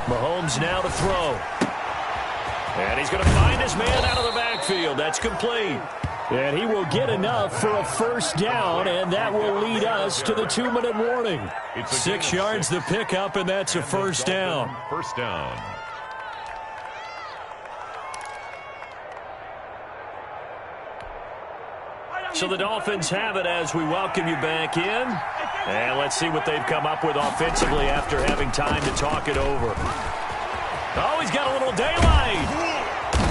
Mahomes now to throw. And he's going to find his man out of the backfield. That's complete. And he will get enough for a 1st down, and that will lead us to the 2-minute warning. 6 yards the pickup, and that's a 1st down. 1st down. So the Dolphins have it as we welcome you back in. And let's see what they've come up with offensively after having time to talk it over. Oh, he's got a little daylight.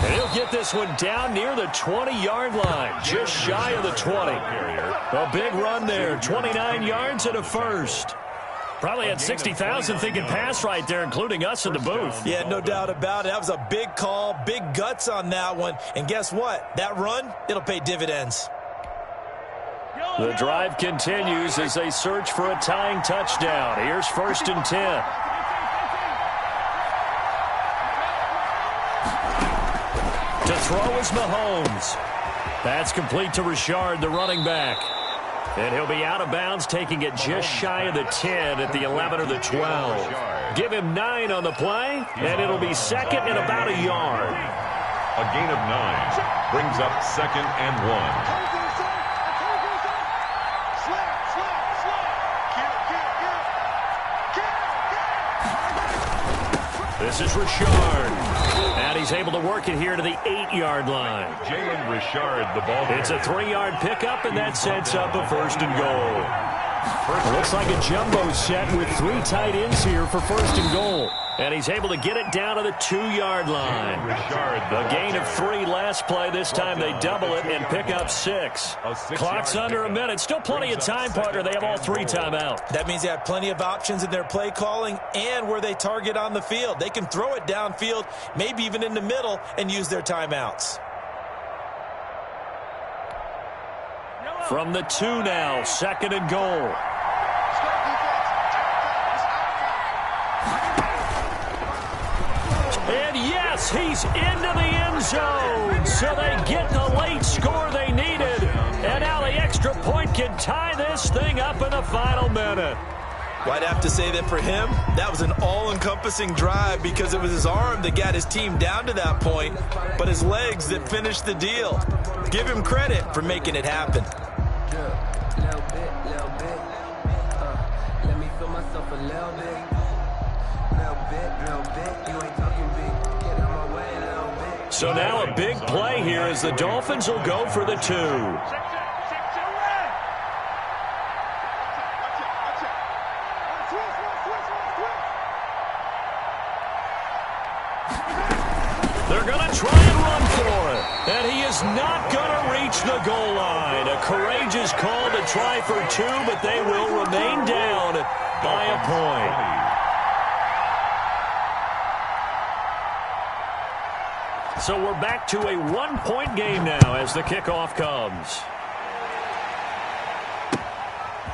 And he'll get this one down near the 20-yard line, just shy of the 20. A big run there, 29 yards and a 1st. Probably had 60,000 thinking pass right there, including us in the booth. Yeah, no doubt about it. That was a big call, big guts on that one. And guess what? That run, it'll pay dividends. The drive continues as they search for a tying touchdown. Here's 1st and 10. To throw is Mahomes. That's complete to Richard, the running back. And he'll be out of bounds, taking it just shy of the 10 at the 11 or the 12. Give him 9 on the play, and it'll be 2nd and about a yard. A gain of 9 brings up 2nd and 1. This is Richard. And he's able to work it here to the 8-yard line. Jalen Richard, the ball. It's a 3-yard pickup, and that sets up a 1st and goal. Looks like a jumbo set with 3 tight ends here for 1st and goal. And he's able to get it down to the 2-yard line. A gain of 3 last play. This time they double it and pick up 6. Clock's under a minute. Still plenty of time, partner. They have all 3 timeouts. That means they have plenty of options in their play calling and where they target on the field. They can throw it downfield, maybe even in the middle, and use their timeouts. From the 2 now, 2nd and goal. And yes, he's into the end zone. So they get the late score they needed. And now the extra point can tie this thing up in the final minute. Well, I'd have to say that for him, that was an all-encompassing drive because it was his arm that got his team down to that point, but his legs that finished the deal. Give him credit for making it happen. Let me feel myself a little bit. You ain't talking big. Get out my way a little bit. So now a big play here as the Dolphins will go for the 2. They're going to try and run for it. And he is not going to reach the goal line. A courageous call to try for 2, but they will remain down by a point. So we're back to a 1-point game now as the kickoff comes.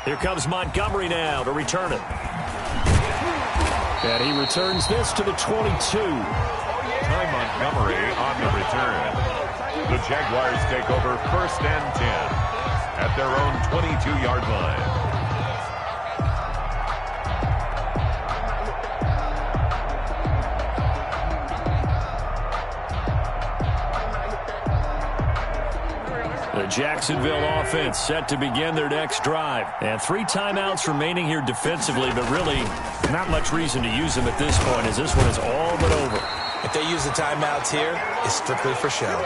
Here comes Montgomery now to return it. And he returns this to the 22. Ty Montgomery on the return. The Jaguars take over 1st and 10 at their own 22-yard line. The Jacksonville offense set to begin their next drive. And 3 timeouts remaining here defensively, but really not much reason to use them at this point as this one is all but over. If they use the timeouts here, it's strictly for show. We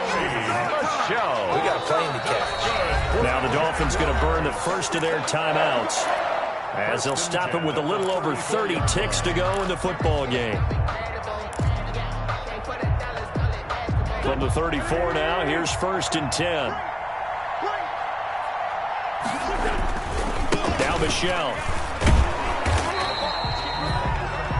got a plane to catch. Now the Dolphins going to burn the first of their timeouts as they'll stop it with a little over 30 ticks to go in the football game. From the 34 now, here's 1st and 10. Now Michelle.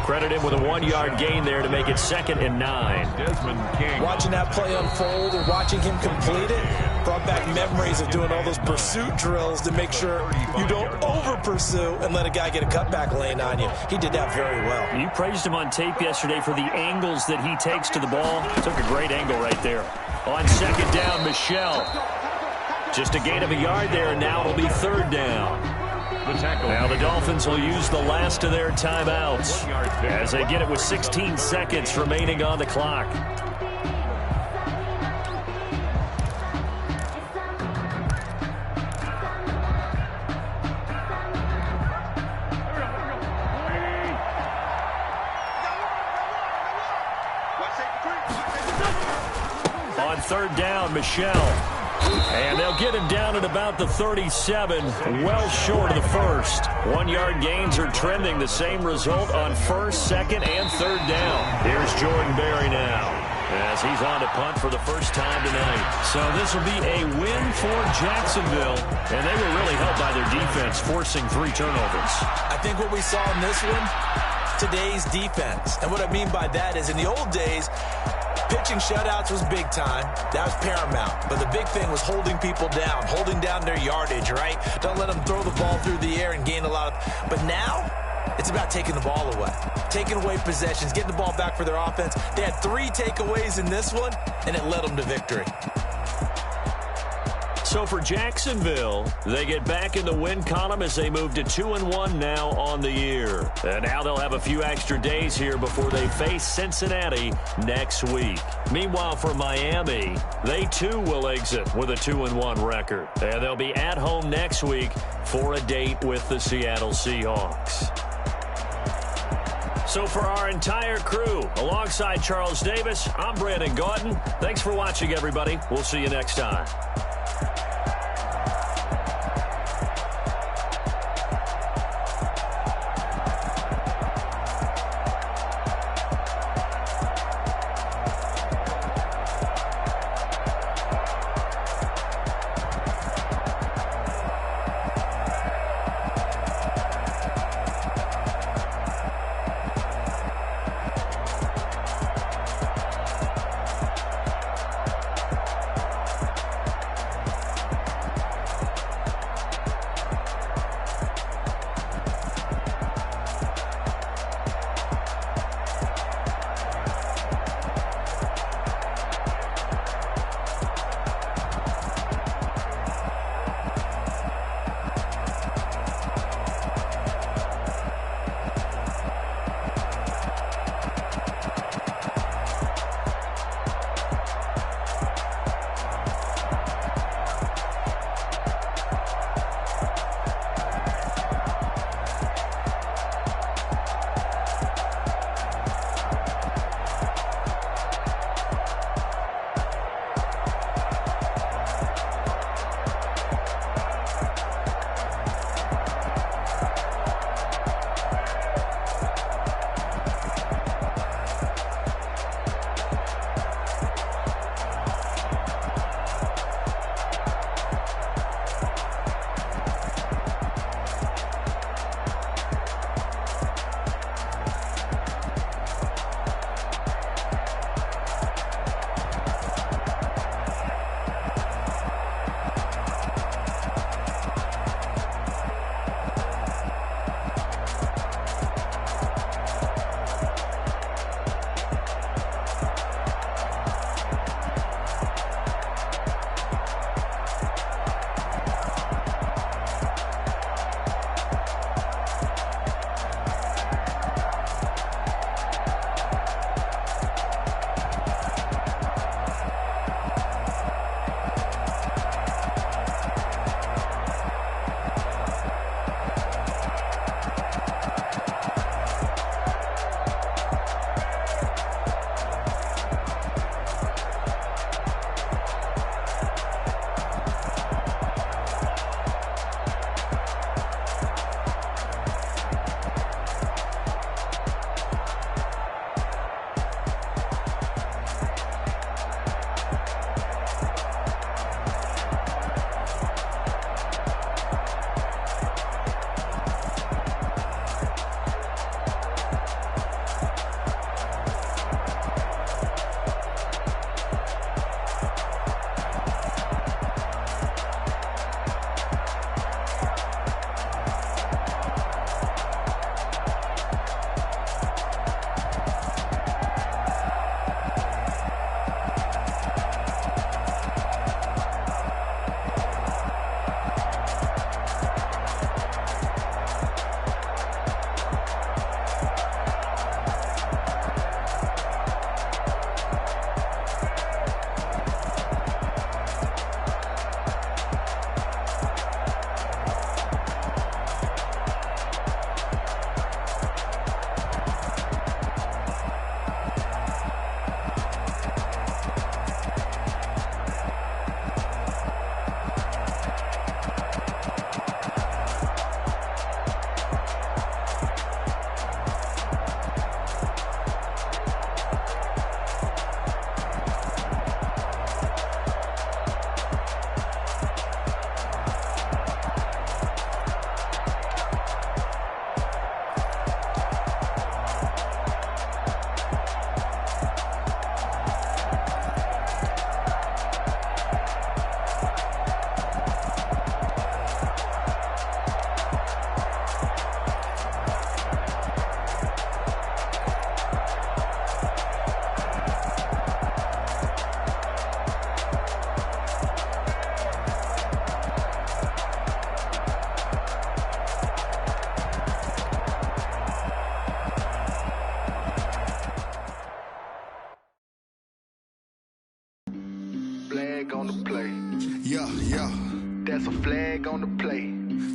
Credit him with a 1-yard gain there to make it 2nd and 9. Desmond King. Watching that play unfold and watching him complete it brought back memories of doing all those pursuit drills to make sure you don't over-pursue and let a guy get a cutback lane on you. He did that very well. You praised him on tape yesterday for the angles that he takes to the ball. Took a great angle right there. On 2nd down, Michelle. Just a gain of a yard there, and now it'll be 3rd down. Now the Dolphins will use the last of their timeouts as they get it with 16 seconds remaining on the clock. On 3rd down, Michelle. And they'll get him down at about the 37, well short of the 1st. 1-yard gains are trending the same result on 1st, 2nd, and 3rd down. Here's Jordan Berry now as he's on to punt for the first time tonight. So this will be a win for Jacksonville, and they were really helped by their defense, forcing 3 turnovers. I think what we saw in this one, today's defense. And what I mean by that is in the old days, Pitching shutouts was big time. That was paramount. But the big thing was holding people down, holding down their yardage, right? Don't let them throw the ball through the air and gain a lot of... But now, it's about taking the ball away. Taking away possessions, getting the ball back for their offense. They had 3 takeaways in this one, and it led them to victory. So for Jacksonville, they get back in the win column as they move to 2-1 now on the year. And now they'll have a few extra days here before they face Cincinnati next week. Meanwhile, for Miami, they too will exit with a 2-1 record. And they'll be at home next week for a date with the Seattle Seahawks. So for our entire crew, alongside Charles Davis, I'm Brandon Gaudin. Thanks for watching, everybody. We'll see you next time.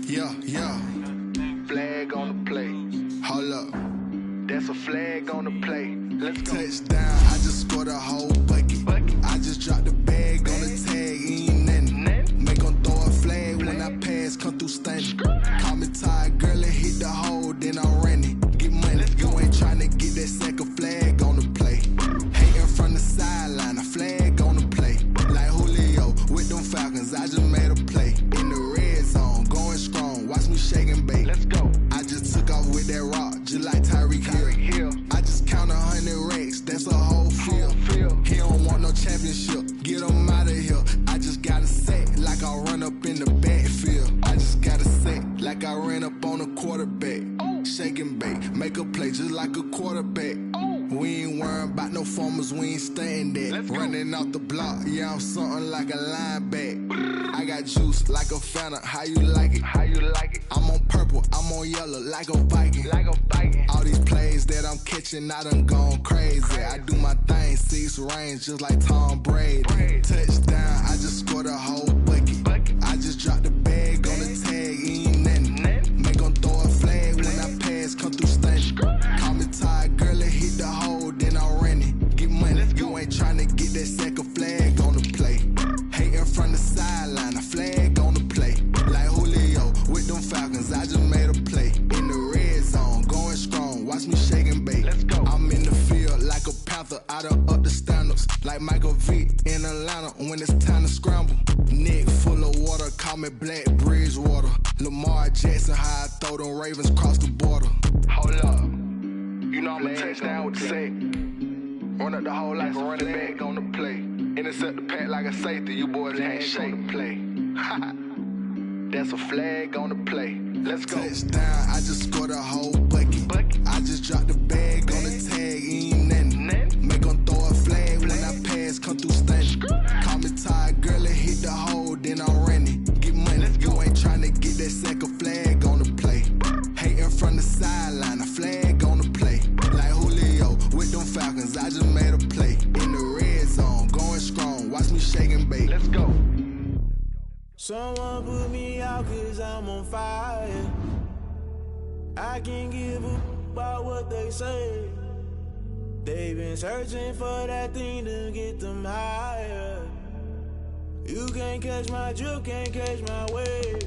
Yeah. Flag on the play. Hold up. That's a flag on the play. Let's go. Touchdown, I just scored a whole bucket. I just dropped the bag on the tag, ain't nothing. Make 'em throw a flag when I pass, come through stunning. Call me tired, girl, and hit the hole, then I'm running. Get money, you ain't tryna get that second flag on the play. Hating from the sideline, a flag on the play. Like Julio with them Falcons, I just made a play. In the red zone, going strong, watch me shake and bake. Let's go. I just took off with that rock, just like Tyreek Hill. I just count 100 racks, that's a whole field. He don't want no championship, get him out of here. I just gotta set like I run up in the backfield. I just gotta set like I ran up on a quarterback. Shake and bake, make a play just like a quarterback. We ain't worrying about no formers, we ain't staying there. Running off the block, yeah, I'm something like a linebacker. I got juice like a Fanta, how you like it? I'm on purple, I'm on yellow like a Viking. All these plays that I'm catching, I done gone crazy. I do my thing, 6 range just like Tom Brady. Touchdown, I just scored a whole bucket. I just dropped the bag on the tag, ain't nothing. Make 'em throw a flag when I pass, come through stunning. Call me tired, girl, and hit the hole, then I'm running. Get money, you ain't tryna get that second flag on the play. Hating from the sideline, a flag on the play. Like Julio with them Falcons, I just made a play. In the red zone, going strong, watch me shake and bake. I'm in the field like a panther, I done up the standards. Like Michael Vick in Atlanta when it's time to scramble. Neck full of water, call me Black Bridgewater. Lamar Jackson, how I throw them Ravens across the border. Hold up, you know I'm a touchdown with the sack. Run up the whole like a running back on the play. Intercept the pack like a safety, you boys ain't shake the play. That's a flag on the play. Let's go. Touchdown, I just scored a whole bucket. I just dropped the bag on the tag, ain't nothing. Make 'em throw a flag when I pass, come through stunning. Call me tired, girl, and hit the hole, then I'm running. Get money, you ain't tryna get that second flag on the play. Hating from the sideline, a flag on the play. Like Julio with them Falcons, I just made a play. In the red zone, going strong, watch me shake and bake. Let's go. Someone put me out 'cause I'm on fire. I can't give a about what they say. They've been searching for that thing to get them higher. You can't catch my drift, can't catch my wave.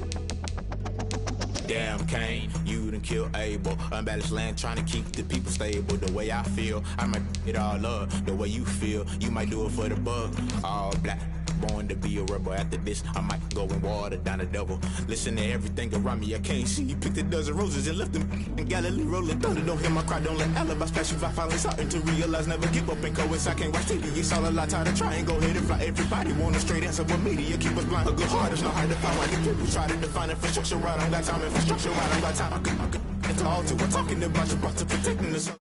Damn, Kane, you done killed Abel. Unbalanced land, trying to keep the people stable. The way I feel, I might it all up. The way you feel, you might do it for the bug. All black, born to be a rebel. After this, I might go and water down the devil. Listen to everything around me, I can't see. You picked a dozen roses and left them in Galilee rolling thunder. Don't hear my cry, don't let alibis pass you by. Finally starting to realize, never give up and coast. I can't watch TV, it's all a lot. Time to try and go ahead and fly. Everybody want a straight answer, but media keep us blind. A good heart is not hard to find. Why the people try to define infrastructure right? I don't got time, infrastructure right, I don't got time. I could it's all to we're talking about you, about to protecting us.